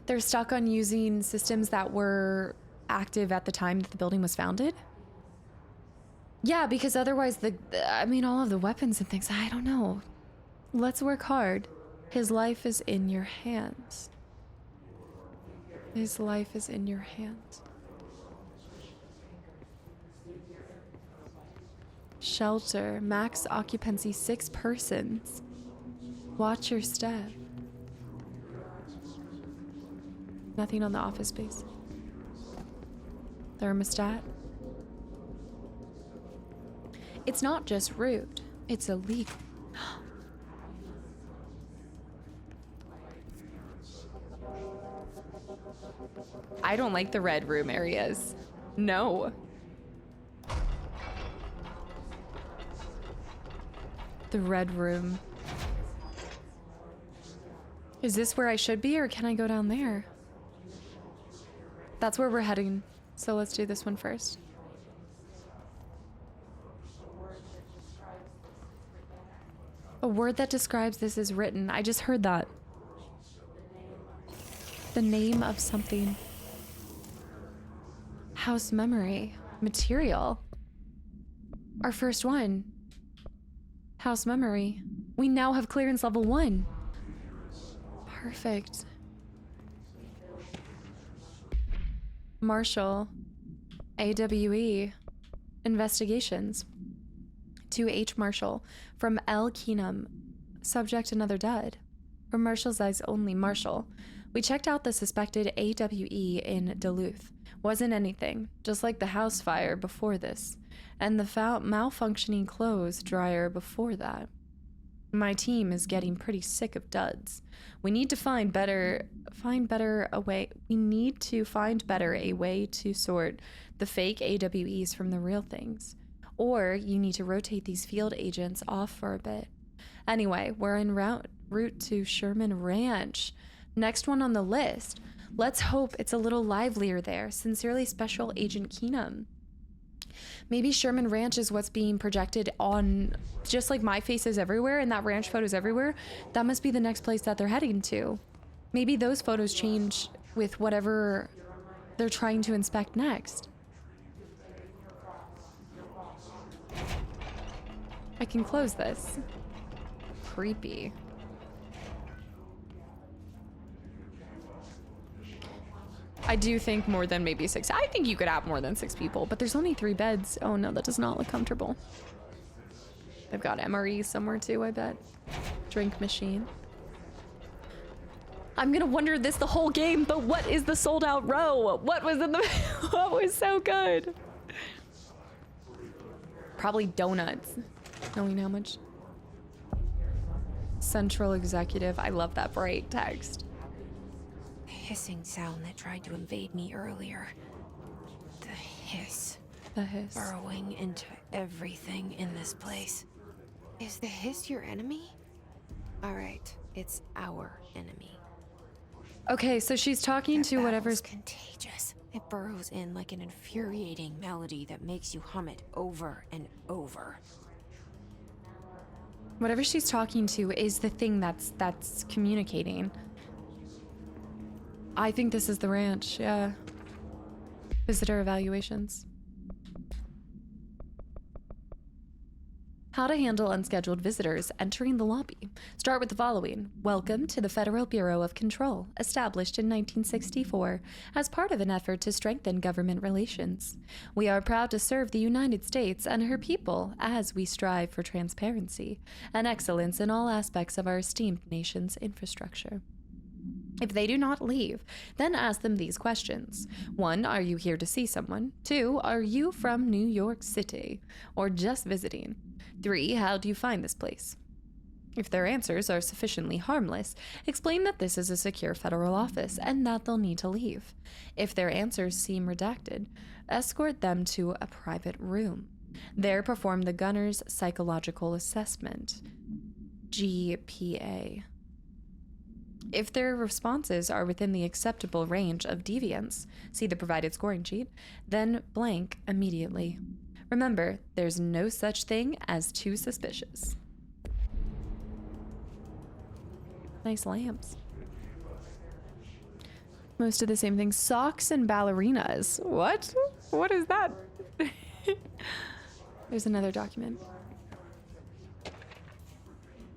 they're stuck on using systems that were active at the time that the building was founded? Yeah, because otherwise I mean, all of the weapons and things, I don't know. Let's work hard. His life is in your hands. His life is in your hands. Shelter. Max occupancy 6 persons. Watch your step. Nothing on the office space. Thermostat. It's not just rude. It's illegal. I don't like the red room areas. No. The red room. Is this where I should be, or can I go down there? That's where we're heading. So let's do this one first. A word that describes this is written. I just heard that. The name of something. House memory. Material. Our first one. House memory. We now have clearance level 1. Perfect. Marshall. AWE. Investigations. To H. Marshall. From L. Keenum. Subject another dead. From Marshall's eyes only. Marshall. We checked out the suspected AWE in Duluth. Wasn't anything, just like the house fire before this, and the malfunctioning clothes dryer before that. My team is getting pretty sick of duds. We need to find better a way to sort the fake AWEs from the real things. Or you need to rotate these field agents off for a bit. Anyway, we're en route to Sherman Ranch. Next one on the list. Let's hope it's a little livelier there. Sincerely, Special Agent Keenum. Maybe Sherman Ranch is what's being projected on, just like my face is everywhere and that ranch photo's everywhere. That must be the next place that they're heading to. Maybe those photos change with whatever they're trying to inspect next. I can close this. Creepy. I do think more than maybe 6. I think you could have more than 6 people, but there's only 3 beds. Oh no, that does not look comfortable. They've got MREs somewhere too, I bet. Drink machine. I'm gonna wonder this the whole game, but what is the sold out row? What was in the, what was so good? Probably donuts, knowing how much. Central Executive, I love that bright text.
Hissing sound that tried to invade me earlier. The hiss.
The hiss.
Burrowing into everything in this place. Is the hiss your enemy? Alright, it's our enemy.
Okay, so she's talking
That
to whatever's
contagious. It burrows in like an infuriating melody that makes you hum it over and over.
whatever she's talking to is the thing that's communicating. I think this is the ranch, yeah. Visitor evaluations. How to handle unscheduled visitors entering the lobby. Start with the following. Welcome to the Federal Bureau of Control, established in 1964 as part of an effort to strengthen government relations. We are proud to serve the United States and her people as we strive for transparency and excellence in all aspects of our esteemed nation's infrastructure. If they do not leave, then ask them these questions. 1, are you here to see someone? 2, are you from New York City or just visiting? 3, how do you find this place? If their answers are sufficiently harmless, explain that this is a secure federal office and that they'll need to leave. If their answers seem redacted, escort them to a private room. There perform the gunner's psychological assessment, GPA. If their responses are within the acceptable range of deviance, see the provided scoring sheet, then blank immediately. Remember, there's no such thing as too suspicious. Nice lamps. Most of the same things. Socks and ballerinas. What? What is that? There's another document.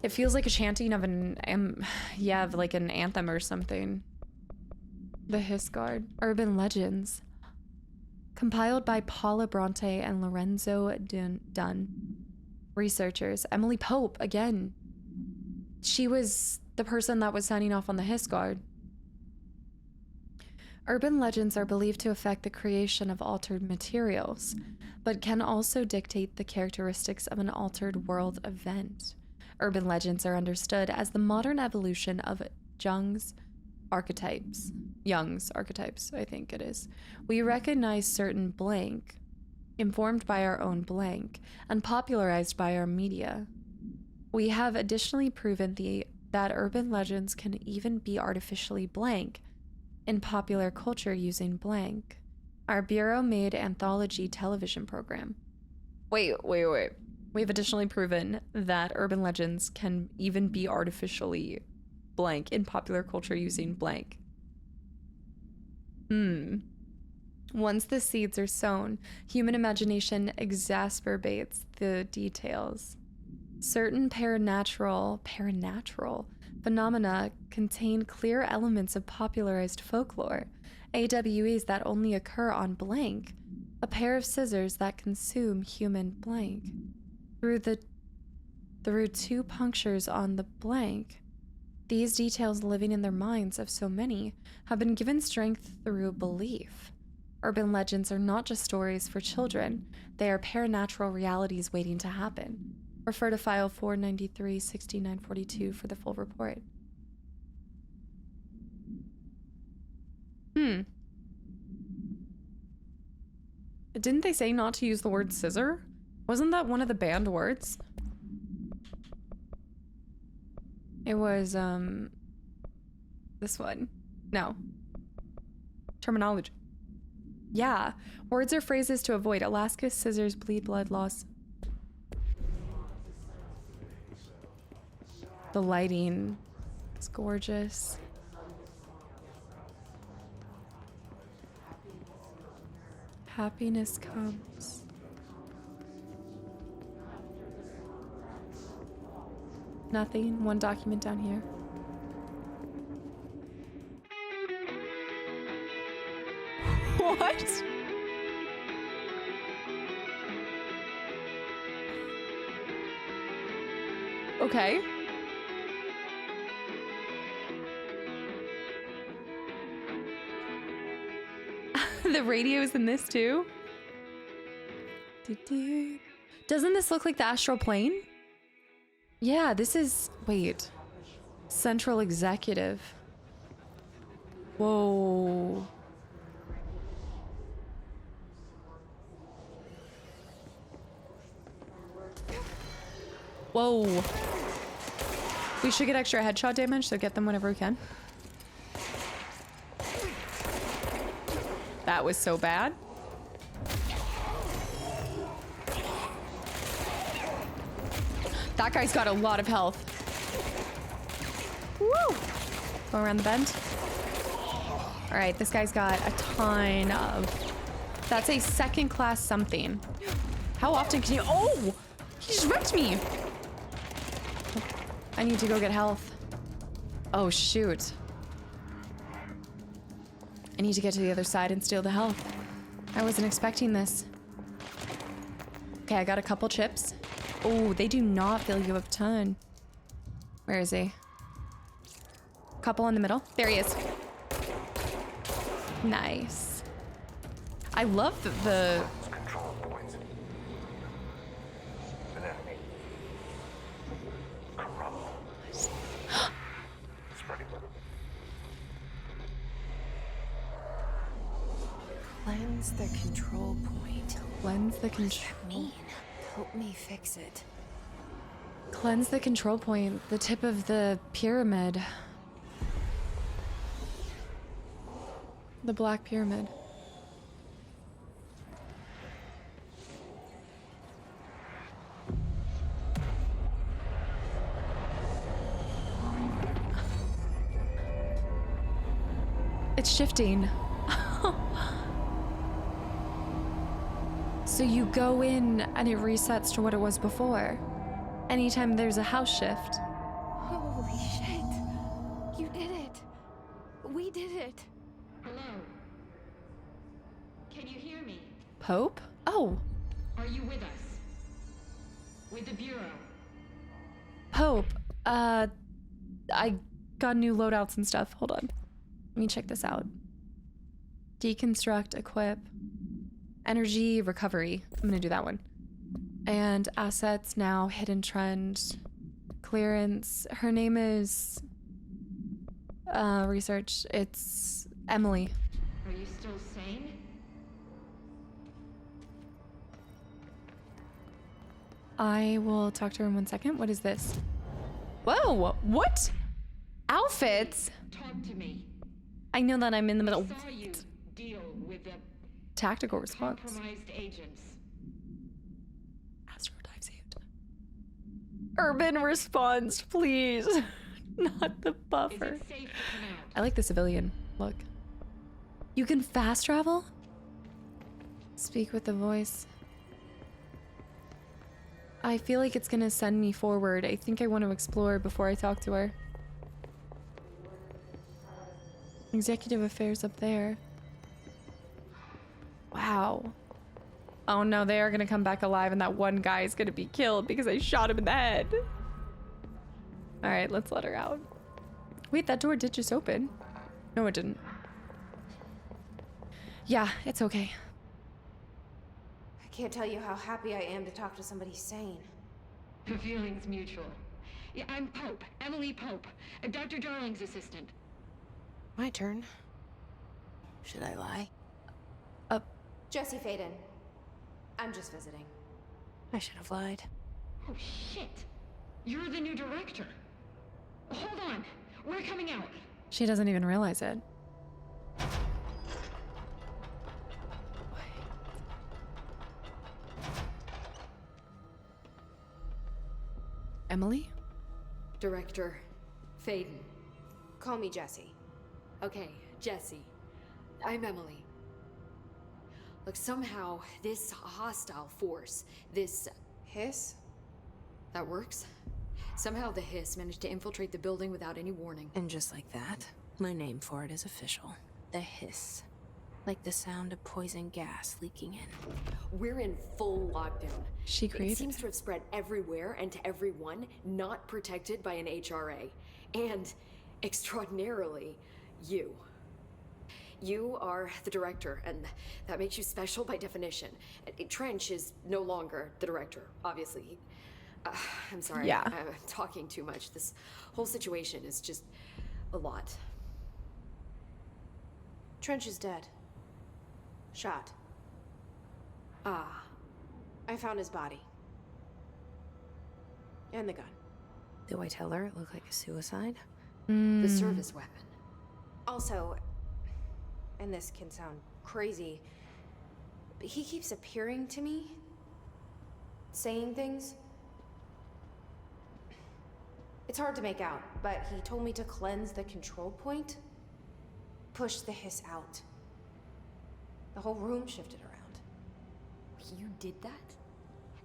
It feels like a chanting of of like an anthem or something. The Hiss Guard. Urban Legends. Compiled by Paula Bronte and Lorenzo Dunn. Researchers. Emily Pope, again. She was the person that was signing off on the Hiss Guard. Urban legends are believed to affect the creation of altered materials, but can also dictate the characteristics of an altered world event. Urban legends are understood as the modern evolution of Jung's archetypes. Jung's archetypes, I think it is. We recognize certain blank, informed by our own blank, and popularized by our media. We have additionally proven that urban legends can even be artificially blank in popular culture using blank. Our Bureau-made anthology television program. Wait. We've additionally proven that urban legends can even be artificially blank in popular culture using blank. Once the seeds are sown, human imagination exacerbates the details. Certain paranatural phenomena contain clear elements of popularized folklore, AWEs that only occur on blank, a pair of scissors that consume human blank. Through 2 punctures on the blank, these details living in their minds of so many have been given strength through belief. Urban legends are not just stories for children, they are paranatural realities waiting to happen. Refer to file 493-6942 for the full report. Didn't they say not to use the word scissor? Wasn't that one of the banned words? It was, this one. No. Terminology. Yeah. Words or phrases to avoid. Alaska scissors, bleed blood loss. The lighting is gorgeous. Happiness comes. Nothing. One document down here. What? Okay. The radio's in this too. Doesn't this look like the astral plane? Yeah, this is, wait. Central Executive. Whoa. Whoa. We should get extra headshot damage, so get them whenever we can. That was so bad. That guy's got a lot of health. Woo! Go around the bend. All right, this guy's got a ton of... That's a second class something. How often can you... Oh! He just wrecked me. I need to go get health. Oh, shoot. I need to get to the other side and steal the health. I wasn't expecting this. Okay, I got a couple chips. Oh, they do not fill you up a ton. Where is he? Couple in the middle. There he is. Nice. I love the
Control points. An enemy. Corrupt. Spreading.
Cleanse the control point.
Cleanse the
What does
control.
that mean? Help me fix it.
Cleanse the control point. The tip of the pyramid. The black pyramid. It's shifting. So you go in and it resets to what it was before. Anytime there's a house shift.
Holy shit. You did it. We did it.
Hello? Can you hear me?
Pope? Oh,
Are you with us? With the Bureau?
Pope. I got new loadouts and stuff. Hold on. Let me check this out. Deconstruct, equip. Energy recovery. I'm gonna do that one. And assets now, hidden trend, clearance. Her name is research. It's Emily.
Are you still sane?
I will talk to her in 1 second. What is this? Whoa, what? Outfits?
Talk to me.
I know that I'm in the
I
middle.
saw you deal with the
Tactical response.
compromised agents.
Astral dive saved. Urban response, please. Not the
Is
buffer.
it safe to come out?
I like the civilian look. You can fast travel? Speak with the voice. I feel like it's gonna send me forward. I think I want to explore before I talk to her. Executive affairs up there. Wow. Oh no, they are gonna come back alive and that one guy is gonna be killed because I shot him in the head. All right, let's let her out. Wait, that door did just open. No, it didn't. Yeah, it's okay.
I can't tell you how happy I am to talk to somebody sane.
The feeling's mutual. Yeah, I'm Pope. Emily Pope. Dr. Darling's assistant.
My turn. Should I lie?
Jesse Faden. I'm just visiting.
I should have lied.
Oh, shit. You're the new director. Hold on. We're coming out.
She doesn't even realize it. Emily?
Director Faden.
Call me Jesse.
Okay, Jesse. I'm Emily. Look, somehow this hostile force, this
Hiss?
that works. Somehow the hiss managed to infiltrate the building without any warning.
And just like that, my name for it is official. The hiss. Like the sound of poison gas leaking in.
We're in full lockdown.
She
It
created
seems
it.
to have spread everywhere and to everyone not protected by an HRA. And extraordinarily, you. You are the director, and that makes you special by definition. Trench is no longer the director, obviously. I'm sorry.
Yeah.
I'm talking too much. This whole situation is just a lot.
Trench is dead. Shot.
Ah,
I found his body. And the gun. Do I tell her it looked like a suicide?
the service weapon.
Also, and this can sound crazy, but he keeps appearing to me, saying things. It's hard to make out, but he told me to cleanse the control point, push the hiss out. The whole room shifted around.
You did that?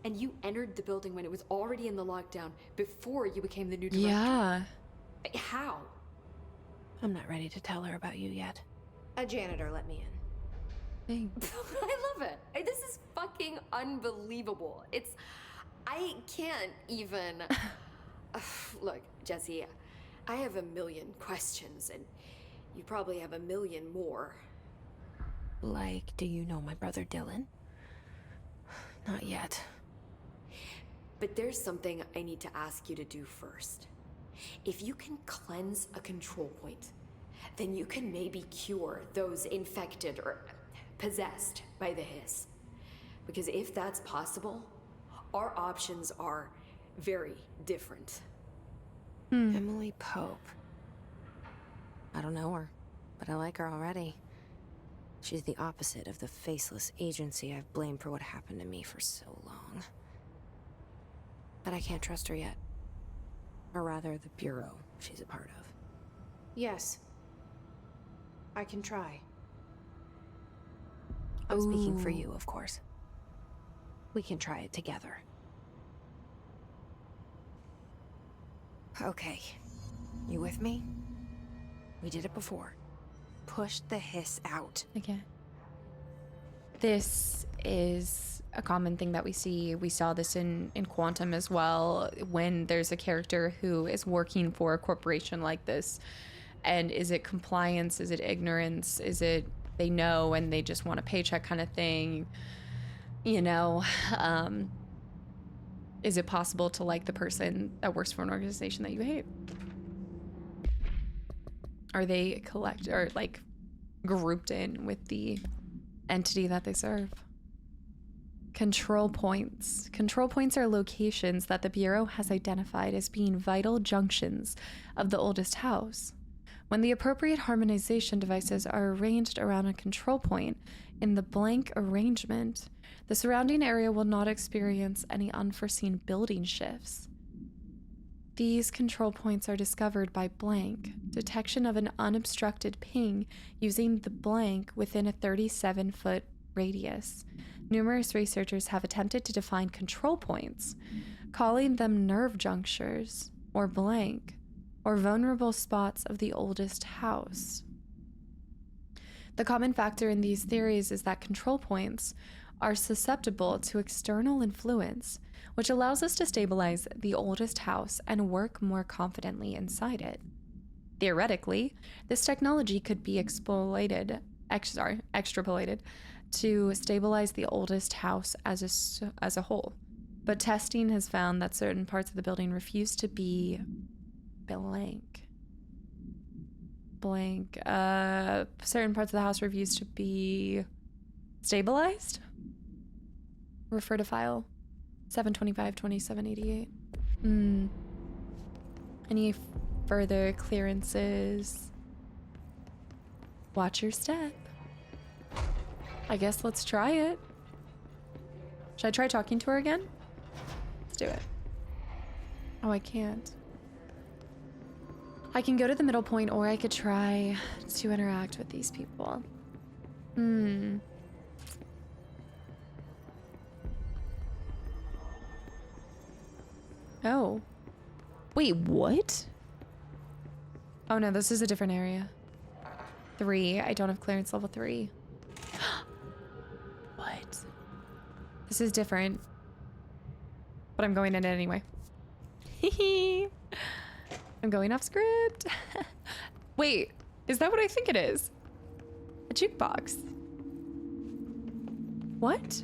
And you entered the building when it was already in the lockdown before you became the new director.
Yeah.
How?
I'm not ready to tell her about you yet. A janitor let me in.
Thanks.
I love it. This is fucking unbelievable. I can't even. Look, Jesse, I have a million questions, and you probably have a million more.
Like, do you know my brother Dylan? Not yet.
But there's something I need to ask you to do first. If you can cleanse a control point, then you can maybe cure those infected or possessed by the hiss. Because if that's possible, our options are very different.
Emily Pope. I don't know her, but I like her already. She's the opposite of the faceless agency I've blamed for what happened to me for so long. But I can't trust her yet. Or rather, the Bureau she's a part of. Yes. I can try. I'm speaking for you, of course. We can try it together. Okay. You with me? We did it before. Push the hiss out.
Okay. This is a common thing that we see. We saw this in Quantum as well, when there's a character who is working for a corporation like this. And is it compliance? Is it ignorance? Is it they know and they just want a paycheck kind of thing? You know, is it possible to like the person that works for an organization that you hate? Are they grouped in with the entity that they serve? Control points. Control points are locations that the Bureau has identified as being vital junctions of the oldest house. When the appropriate harmonization devices are arranged around a control point in the blank arrangement, the surrounding area will not experience any unforeseen building shifts. These control points are discovered by blank, detection of an unobstructed ping using the blank within a 37-foot radius. Numerous researchers have attempted to define control points, calling them nerve junctures, or blank, or vulnerable spots of the oldest house. The common factor in these theories is that control points are susceptible to external influence, which allows us to stabilize the oldest house and work more confidently inside it. Theoretically, this technology could be extrapolated to stabilize the oldest house as a whole. But testing has found that certain parts of the building refuse to be blank. Certain parts of the house refuse to be stabilized? Refer to file 725-2788. Any further clearances? Watch your step. I guess let's try it. Should I try talking to her again? Let's do it. Oh, I can't. I can go to the middle point, or I could try to interact with these people. Oh. Wait, what? Oh no, this is a different area. 3. I don't have clearance level 3. What? This is different. But I'm going in it anyway. I'm going off script. Wait, is that what I think it is? A jukebox. What?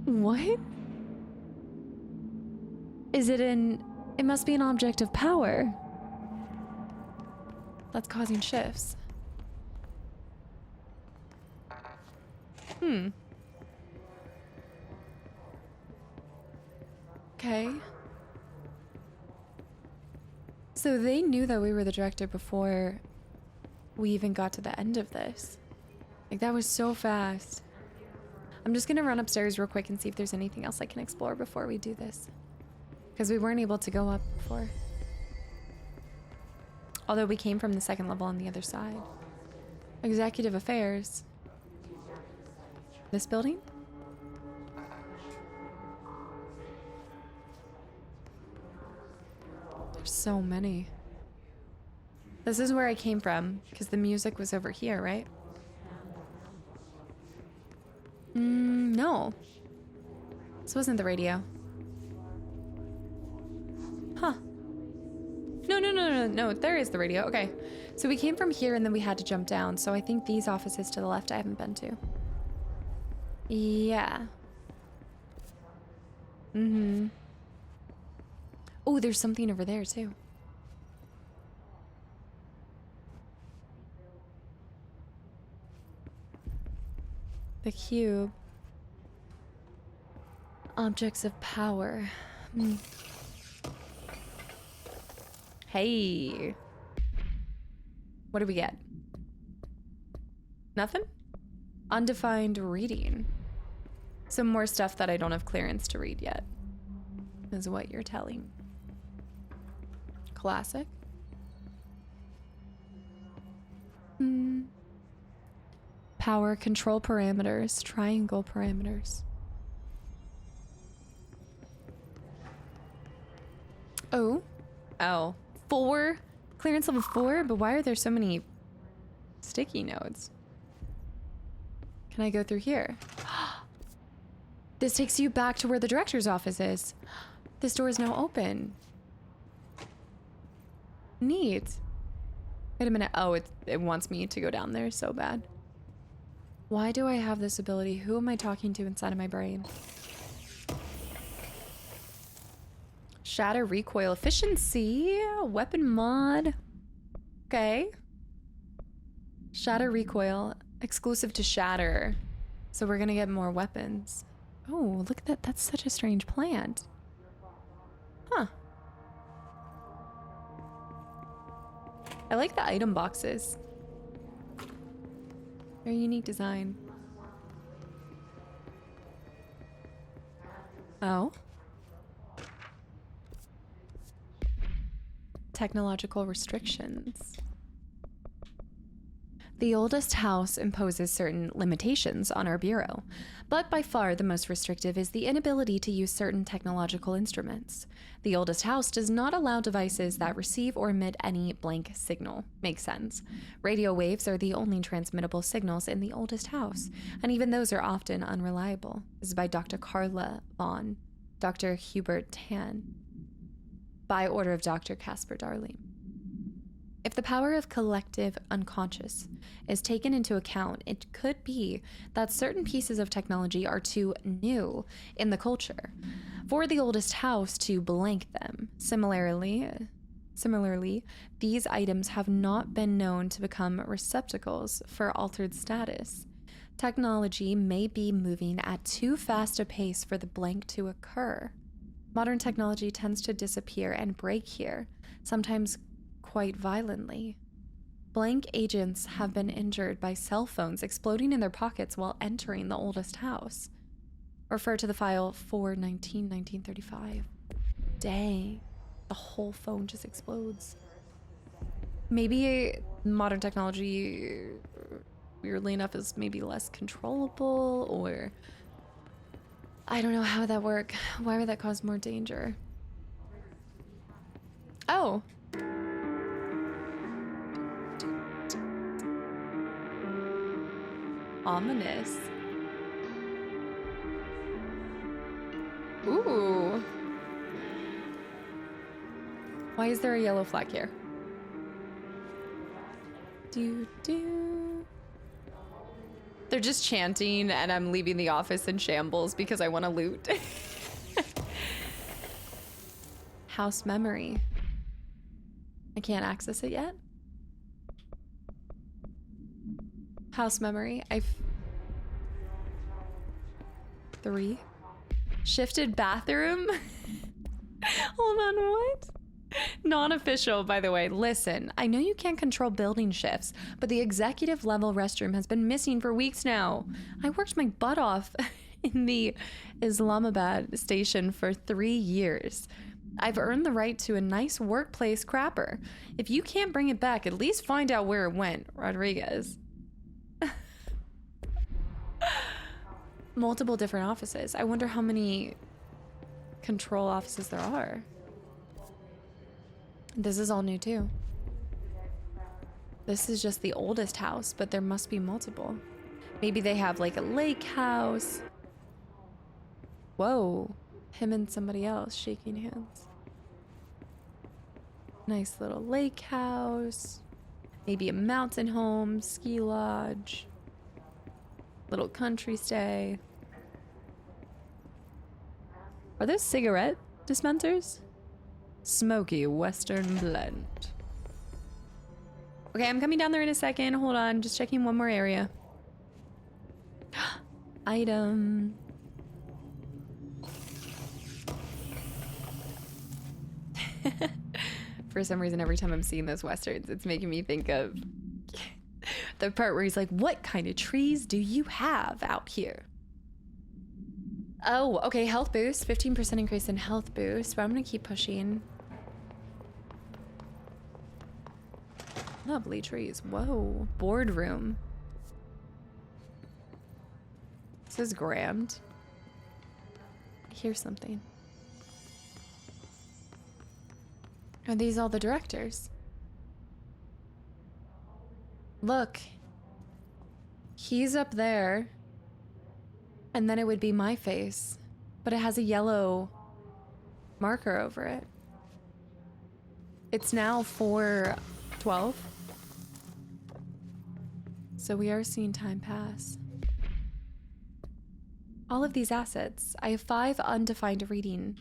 What? Is it it must be an object of power. That's causing shifts. Okay. So they knew that we were the director before we even got to the end of this. Like, that was so fast. I'm just gonna run upstairs real quick and see if there's anything else I can explore before we do this. Because we weren't able to go up before. Although we came from the second level on the other side. Executive Affairs. This building? There's so many. This is where I came from, because the music was over here, right? No. This wasn't the radio. Huh. No, there is the radio. Okay. So we came from here and then we had to jump down. So I think these offices to the left I haven't been to. Yeah. Oh, there's something over there too. The cube. Objects of power. Hey. What do we get? Nothing? Undefined reading. Some more stuff that I don't have clearance to read yet. Is what you're telling. Classic. Power control parameters, triangle parameters. Oh. 4? Clearance level 4? But why are there so many sticky nodes? Can I go through here? This takes you back to where the director's office is. This door is now open. Neat. Wait a minute. Oh, it wants me to go down there so bad. Why do I have this ability? Who am I talking to inside of my brain? Shatter recoil efficiency. Weapon mod. Okay. Shatter recoil. Exclusive to shatter. So we're gonna get more weapons. Oh, look at that. That's such a strange plant. Huh. I like the item boxes. Very unique design. Oh. Technological restrictions. The oldest house imposes certain limitations on our bureau, but by far the most restrictive is the inability to use certain technological instruments. The oldest house does not allow devices that receive or emit any blank signal. Makes sense. Radio waves are the only transmittable signals in the oldest house, and even those are often unreliable. This is by Dr. Carla Vaughn, Dr. Hubert Tan, by order of Dr. Casper Darling. If the power of collective unconscious is taken into account, it could be that certain pieces of technology are too new in the culture for the oldest house to blank them. Similarly, these items have not been known to become receptacles for altered status. Technology may be moving at too fast a pace for the blank to occur. Modern technology tends to disappear and break here, sometimes quite violently. Blank agents have been injured by cell phones exploding in their pockets while entering the oldest house. Refer to the file 4/19/1935. Dang, the whole phone just explodes. Maybe modern technology, weirdly enough, is maybe less controllable, or I don't know how that work. Why would that cause more danger? Oh. Ominous. Ooh. Why is there a yellow flag here? They're just chanting and I'm leaving the office in shambles because I want to loot. House memory. I can't access it yet. House memory. 3. Shifted bathroom. Hold on, what? Non-official, by the way. Listen, I know you can't control building shifts, but the executive level restroom has been missing for weeks now. I worked my butt off in the Islamabad station for 3 years. I've earned the right to a nice workplace crapper. If you can't bring it back, at least find out where it went, Rodriguez. multiple different offices. I wonder how many control offices there are. This is all new too. This is just the oldest house, but there must be multiple. Maybe they have like a lake house. Whoa, him and somebody else shaking hands. Nice little lake house. Maybe a mountain home, ski lodge, little country stay. Are those cigarette dispensers? Smoky Western blend. Okay, I'm coming down there in a second. Hold on, just checking one more area. Item. For some reason, every time I'm seeing those Westerns, it's making me think of the part where he's like, what kind of trees do you have out here? Oh, okay, health boost. 15% increase in health boost, but I'm gonna keep pushing. Lovely trees. Whoa, boardroom. This is grand. I hear something. Are these all the directors? Look. He's up there. And then it would be my face. But it has a yellow marker over it. It's now 4:12. So we are seeing time pass. All of these assets. I have 5 undefined reading.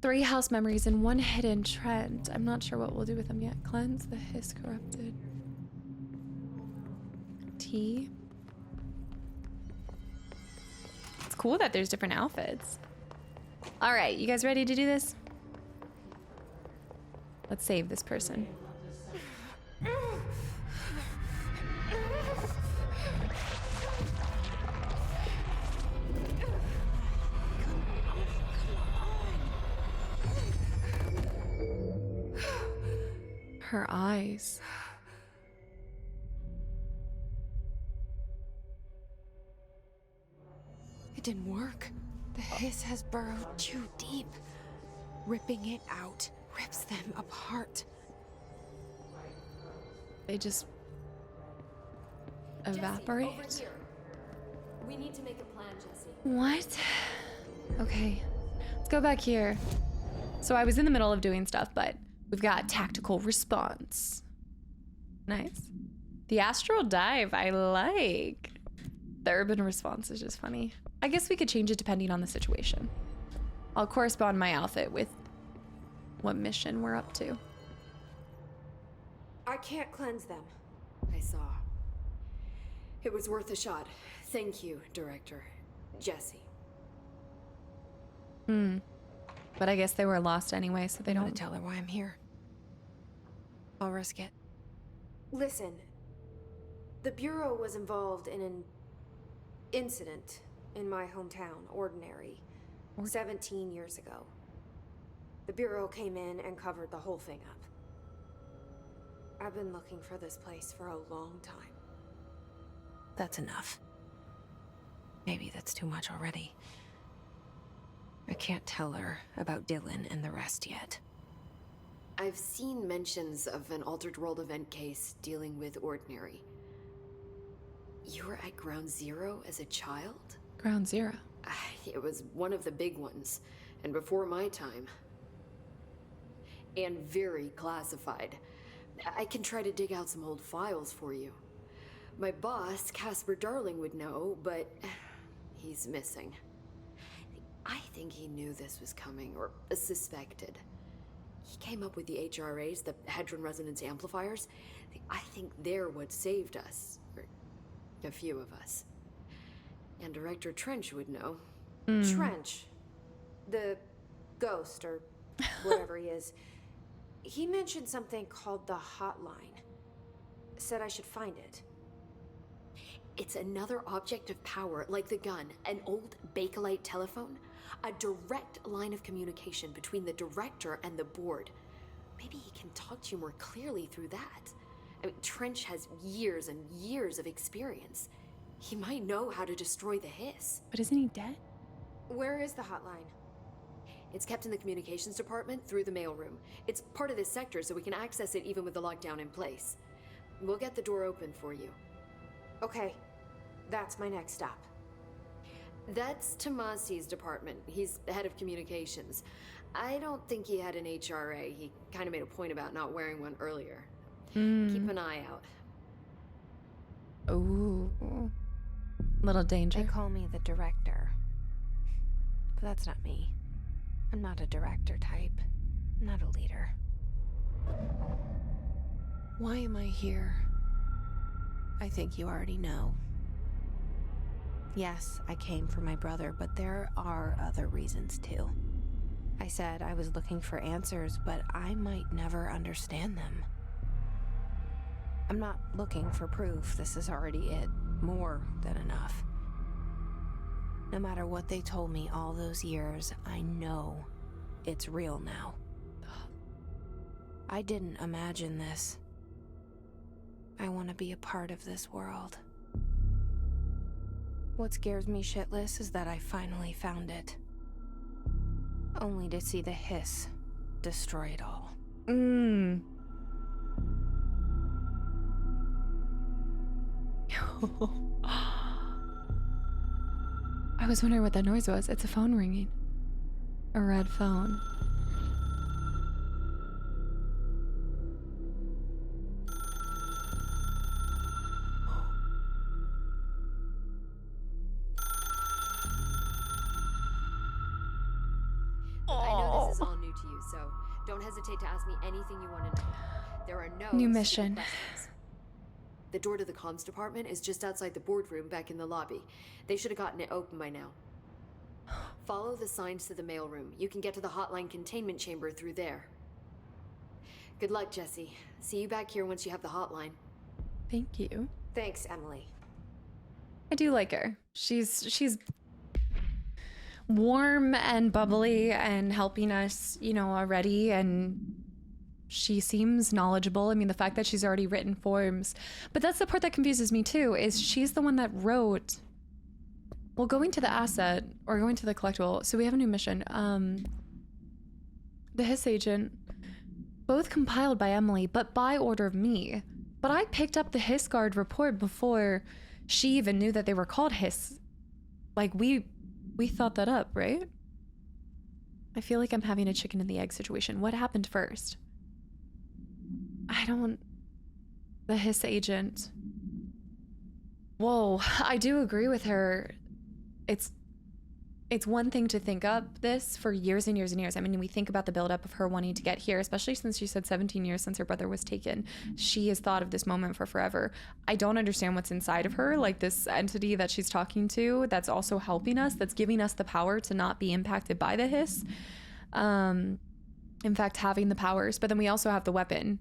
3 house memories and 1 hidden trend. I'm not sure what we'll do with them yet. Cleanse the hiss corrupted. T. It's cool that there's different outfits. All right, you guys ready to do this? Let's save this person. Her eyes.
It didn't work. The hiss has burrowed too deep. Ripping it out rips them apart.
They just evaporate.
Jesse, over here. We need to make a plan, Jesse.
What? Okay, let's go back here. So I was in the middle of doing stuff, but we've got tactical response. Nice. The astral dive, I like. The urban response is just funny. I guess we could change it depending on the situation. I'll correspond my outfit with what mission we're up to.
I can't cleanse them.
I saw. It was worth a shot. Thank you, Director. Jesse.
But I guess they were lost anyway, so they
I'm
don't
gonna tell her why I'm here. I'll risk it. Listen, the Bureau was involved in an incident in my hometown, Ordinary, 17 years ago. The Bureau came in and covered the whole thing up. I've been looking for this place for a long time. That's enough. Maybe that's too much already. I can't tell her about Dylan and the rest yet.
I've seen mentions of an Altered World event case dealing with Ordinary. You were at Ground Zero as a child?
Ground Zero.
It was one of the big ones, and before my time. And very classified. I can try to dig out some old files for you. My boss, Casper Darling, would know, but he's missing. I think he knew this was coming, or suspected. He came up with the HRAs, the Hadron Resonance Amplifiers. I think they're what saved us. Or a few of us. And Director Trench would know.
Trench. The ghost, or whatever he is. He mentioned something called the Hotline. Said I should find it.
It's another object of power, like the gun, an old Bakelite telephone. A direct line of communication between the director and the board. Maybe he can talk to you more clearly through that. I mean, Trench has years and years of experience. He might know how to destroy the hiss.
But isn't he dead?
Where is the hotline?
It's kept in the communications department through the mailroom. It's part of this sector, so we can access it even with the lockdown in place. We'll get the door open for you.
Okay, that's my next stop.
That's Tomasi's department. He's the head of communications. I don't think he had an HRA. He kind of made a point about not wearing one earlier. Keep an eye out.
Ooh. Little danger.
They call me the director. But that's not me. I'm not a director type. I'm not a leader. Why am I here? I think you already know. Yes, I came for my brother, but there are other reasons too. I said I was looking for answers, but I might never understand them. I'm not looking for proof. This is already it. More than enough. No matter what they told me all those years, I know it's real now. I didn't imagine this. I want to be a part of this world. What scares me shitless is that I finally found it. Only to see the hiss destroy it all.
I was wondering what that noise was. It's a phone ringing. A red phone.
I know this is all new to you, so don't hesitate to ask me anything you want to know. There are no
New
stupid
mission.
questions. The door to the comms department is just outside the boardroom back in the lobby. They should have gotten it open by now. Follow the signs to the mailroom. You can get to the hotline containment chamber through there. Good luck, Jesse. See you back here once you have the hotline.
Thank you.
Thanks, Emily.
I do like her. She's warm and bubbly and helping us, you know, already, and she seems knowledgeable. I mean, the fact that she's already written forms. But that's the part that confuses me too, is she's the one that wrote, well, going to the asset or going to the collectible. So we have a new mission. The Hiss Agent, both compiled by Emily, but by order of me. But I picked up the Hiss Guard report before she even knew that they were called Hiss. Like, we thought that up, right? I feel like I'm having a chicken and the egg situation. What happened first? The Hiss Agent. Whoa, I do agree with her. It's one thing to think up this for years and years and years. I mean, we think about the buildup of her wanting to get here, especially since she said 17 years since her brother was taken. She has thought of this moment for forever. I don't understand what's inside of her, like this entity that she's talking to that's also helping us, that's giving us the power to not be impacted by the hiss. In fact, having the powers, but then we also have the weapon.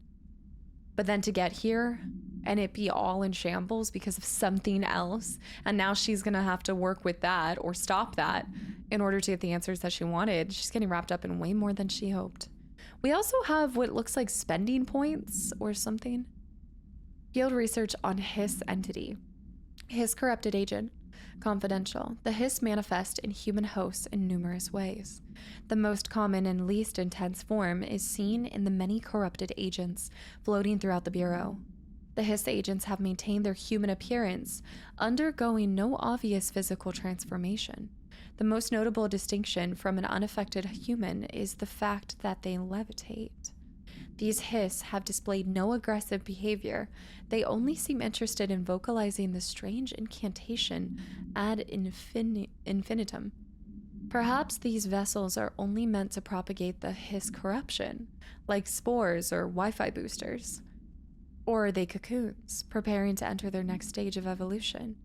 But then to get here and it be all in shambles because of something else, and now she's gonna have to work with that or stop that in order to get the answers that she wanted. She's getting wrapped up in way more than she hoped. We also have what looks like spending points or something. Field research on Hiss entity. Hiss corrupted agent. Confidential. The Hiss manifest in human hosts in numerous ways. The most common and least intense form is seen in the many corrupted agents floating throughout the Bureau. The Hiss agents have maintained their human appearance, undergoing no obvious physical transformation. The most notable distinction from an unaffected human is the fact that they levitate. These Hiss have displayed no aggressive behavior. They only seem interested in vocalizing the strange incantation ad infinitum. Perhaps these vessels are only meant to propagate the Hiss corruption, like spores or Wi-Fi boosters. Or are they cocoons, preparing to enter their next stage of evolution?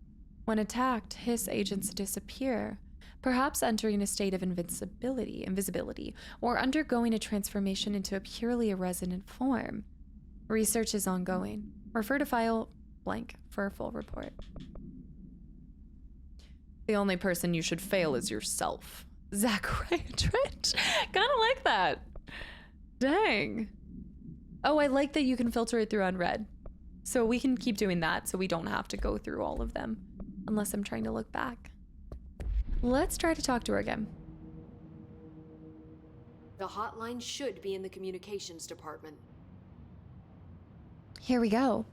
When attacked, Hiss agents disappear, perhaps entering a state of invisibility, or undergoing a transformation into a purely irresonant form. Research is ongoing. Refer to file blank for a full report. The only person you should fail is yourself. Zachariah Trent. Kinda like that. Dang. Oh, I like that you can filter it through unread. So we can keep doing that so we don't have to go through all of them. unless I'm trying to look back. Let's try to talk to her again.
The hotline should be in the communications department.
Here we go.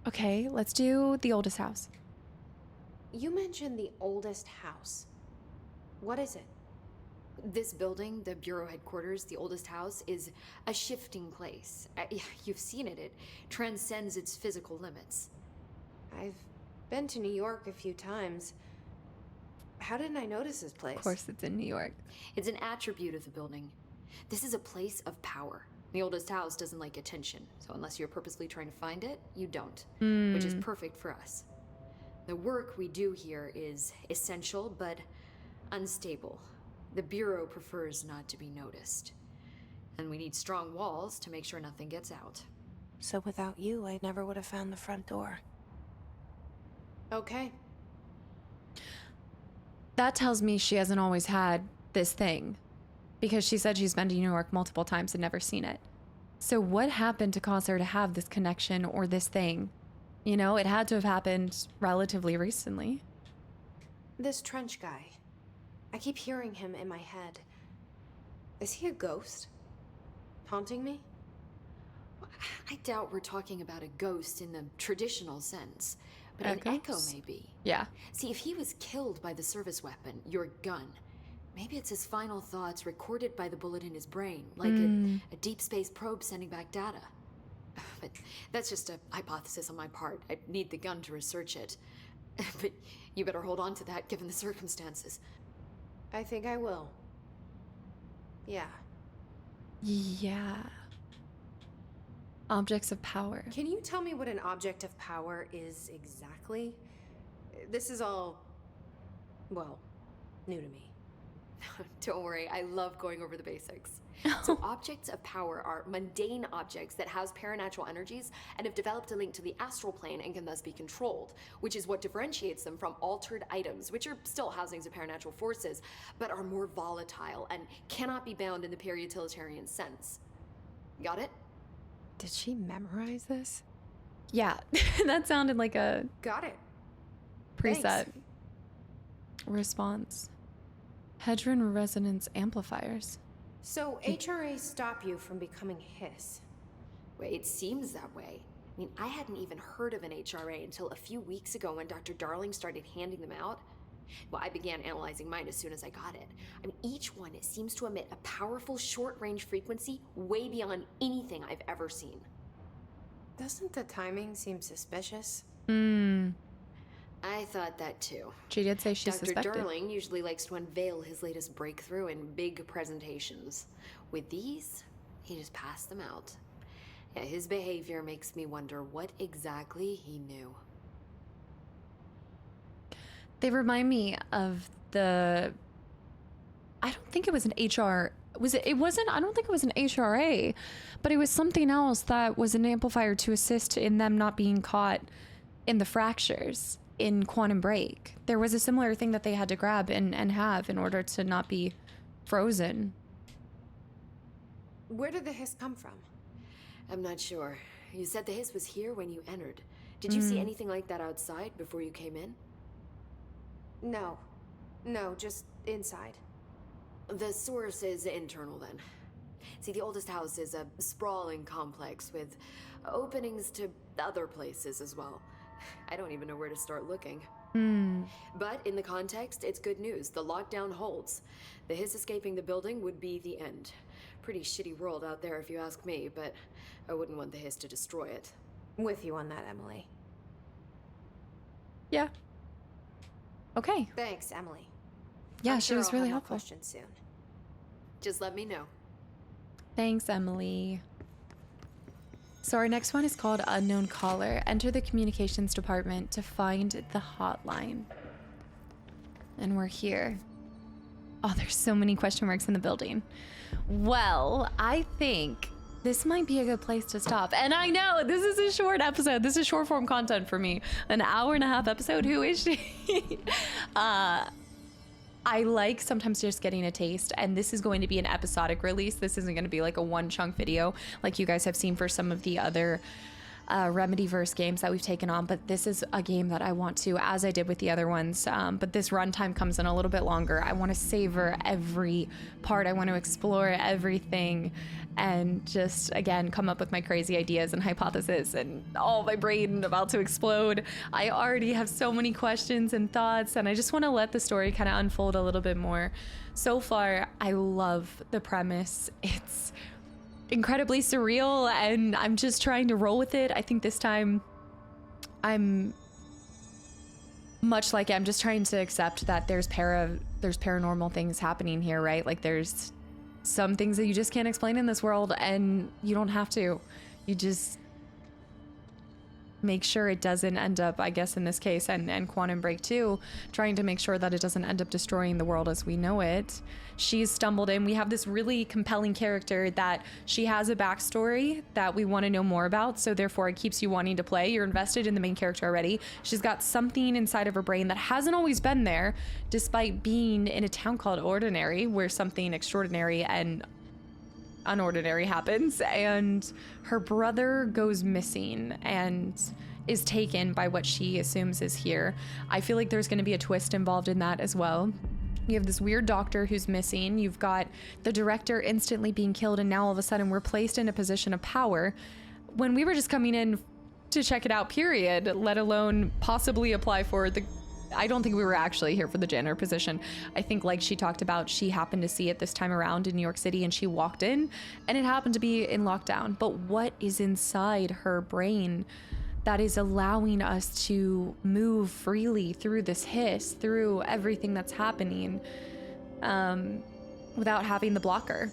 Okay, let's do the oldest house.
You mentioned the oldest house. What is it?
This building, the bureau headquarters, the oldest house, is a shifting place. You've seen it. It transcends its physical limits.
I've been to New York a few times. How didn't I notice this place?
Of course, it's in New York.
It's an attribute of the building. This is a place of power. The oldest house doesn't like attention, so unless you're purposely trying to find it, you don't, which is perfect for us. The work we do here is essential, but unstable. The Bureau prefers not to be noticed. And we need strong walls to make sure nothing gets out.
So without you, I never would have found the front door. Okay.
That tells me she hasn't always had this thing, because she said she's been to New York multiple times and never seen it. So what happened to cause her to have this connection or this thing? You know, it had to have happened relatively recently.
This trench guy. I keep hearing him in my head. Is he a ghost? Haunting me?
I doubt we're talking about a ghost in the traditional sense, but an echo maybe.
Yeah.
See, if he was killed by the service weapon, your gun, maybe it's his final thoughts recorded by the bullet in his brain, like a deep space probe sending back data. But that's just a hypothesis on my part. I'd need the gun to research it. But you better hold on to that given the circumstances.
I think I will. Yeah.
Yeah. Objects of power.
Can you tell me what an object of power is exactly? This is all, well, new to me.
Don't worry, I love going over the basics. So objects of power are mundane objects that house paranatural energies and have developed a link to the astral plane and can thus be controlled, which is what differentiates them from altered items, which are still housings of paranatural forces, but are more volatile and cannot be bound in the peri-utilitarian sense. Got it?
Did she memorize this?
Yeah, that sounded like a
Got it.
preset
Thanks.
response. Hedron resonance amplifiers.
So HRAs stop you from becoming Hiss.
Well, it seems that way. I mean, I hadn't even heard of an HRA until a few weeks ago when Dr. Darling started handing them out. Well, I began analyzing mine as soon as I got it. I mean, each one seems to emit a powerful short-range frequency way beyond anything I've ever seen.
Doesn't the timing seem suspicious?
I thought that too.
She did say she
Dr.
suspected.
Darling usually likes to unveil his latest breakthrough in big presentations. With these, he just passed them out. Yeah, his behavior makes me wonder what exactly he knew.
They remind me of the... I don't think it was an HR... It wasn't... I don't think it was an HRA, but it was something else that was an amplifier to assist in them not being caught in the fractures in Quantum Break. There was a similar thing that they had to grab and have in order to not be frozen.
Where did the hiss come from?
I'm not sure. You said the hiss was here when you entered. Did you see anything like that outside before you came in?
No, just inside.
The source is internal then. See, the oldest house is a sprawling complex with openings to other places as well. I don't even know where to start looking. But in the context, it's good news. The lockdown holds. The hiss escaping the building would be the end. Pretty shitty world out there if you ask me, but I wouldn't want the hiss to destroy it.
With you on that, Emily.
Yeah. Okay.
Thanks, Emily.
Yeah,
I'm
she
sure
was
I'll
really
have more
helpful.
questions soon.
Just let me know.
Thanks, Emily. So our next one is called Unknown Caller. Enter the communications department to find the hotline. And we're here. Oh, there's so many question marks in the building. Well, I think this might be a good place to stop. And I know this is a short episode. This is short form content for me. An hour-and-a-half episode. Who is she? I like sometimes just getting a taste, and this is going to be an episodic release. This isn't going to be like a one chunk video like you guys have seen for some of the other Remedyverse games that we've taken on, but this is a game that I want to, as I did with the other ones, but this runtime comes in a little bit longer. I want to savor every part. I want to explore everything and just, again, come up with my crazy ideas and hypotheses, and my brain about to explode. I already have so many questions and thoughts, and I just want to let the story kind of unfold a little bit more. So far, I love the premise. It's incredibly surreal, and I'm just trying to roll with it. I think this time I'm much like I'm just trying to accept that there's paranormal things happening here, right? Like there's some things that you just can't explain in this world, and you don't have to. You just make sure it doesn't end up, I guess in this case, and Quantum Break 2, trying to make sure that it doesn't end up destroying the world as we know it. She's stumbled in. We have this really compelling character that she has a backstory that we want to know more about, so therefore it keeps you wanting to play. You're invested in the main character already. She's got something inside of her brain that hasn't always been there, despite being in a town called Ordinary, where something extraordinary and unordinary happens, and her brother goes missing and is taken by what she assumes is here. I feel like there's going to be a twist involved in that as well. You have this weird doctor who's missing. You've got the director instantly being killed, and now all of a sudden we're placed in a position of power when we were just coming in to check it out, period, let alone possibly apply for the... I don't think we were actually here for the janitor position. I think, like she talked about, she happened to see it this time around in New York City, and she walked in and it happened to be in lockdown. But what is inside her brain that is allowing us to move freely through this hiss, through everything that's happening, without having the blocker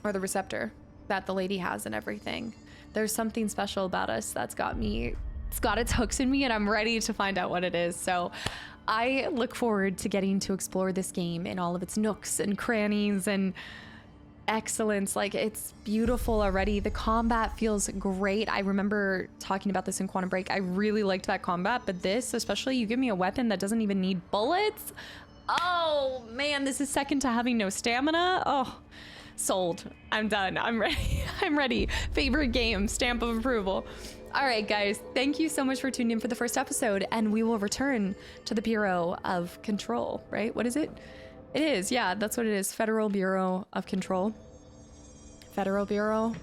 or the receptor that the lady has and everything? There's something special about us that's got me... It's got its hooks in me, and I'm ready to find out what it is. So I look forward to getting to explore this game in all of its nooks and crannies and excellence. Like, it's beautiful already. The combat feels great. I remember talking about this in Quantum Break. I really liked that combat, but this, especially, you give me a weapon that doesn't even need bullets. Oh man, this is second to having no stamina. Oh, sold. I'm done. I'm ready. I'm ready. Favorite game, stamp of approval. All right, guys, thank you so much for tuning in for the first episode, and we will return to the Bureau of Control, right? What is it? It is, yeah, that's what it is. Federal Bureau of Control. Federal Bureau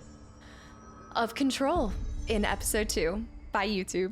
of Control in episode 2. Bye, YouTube.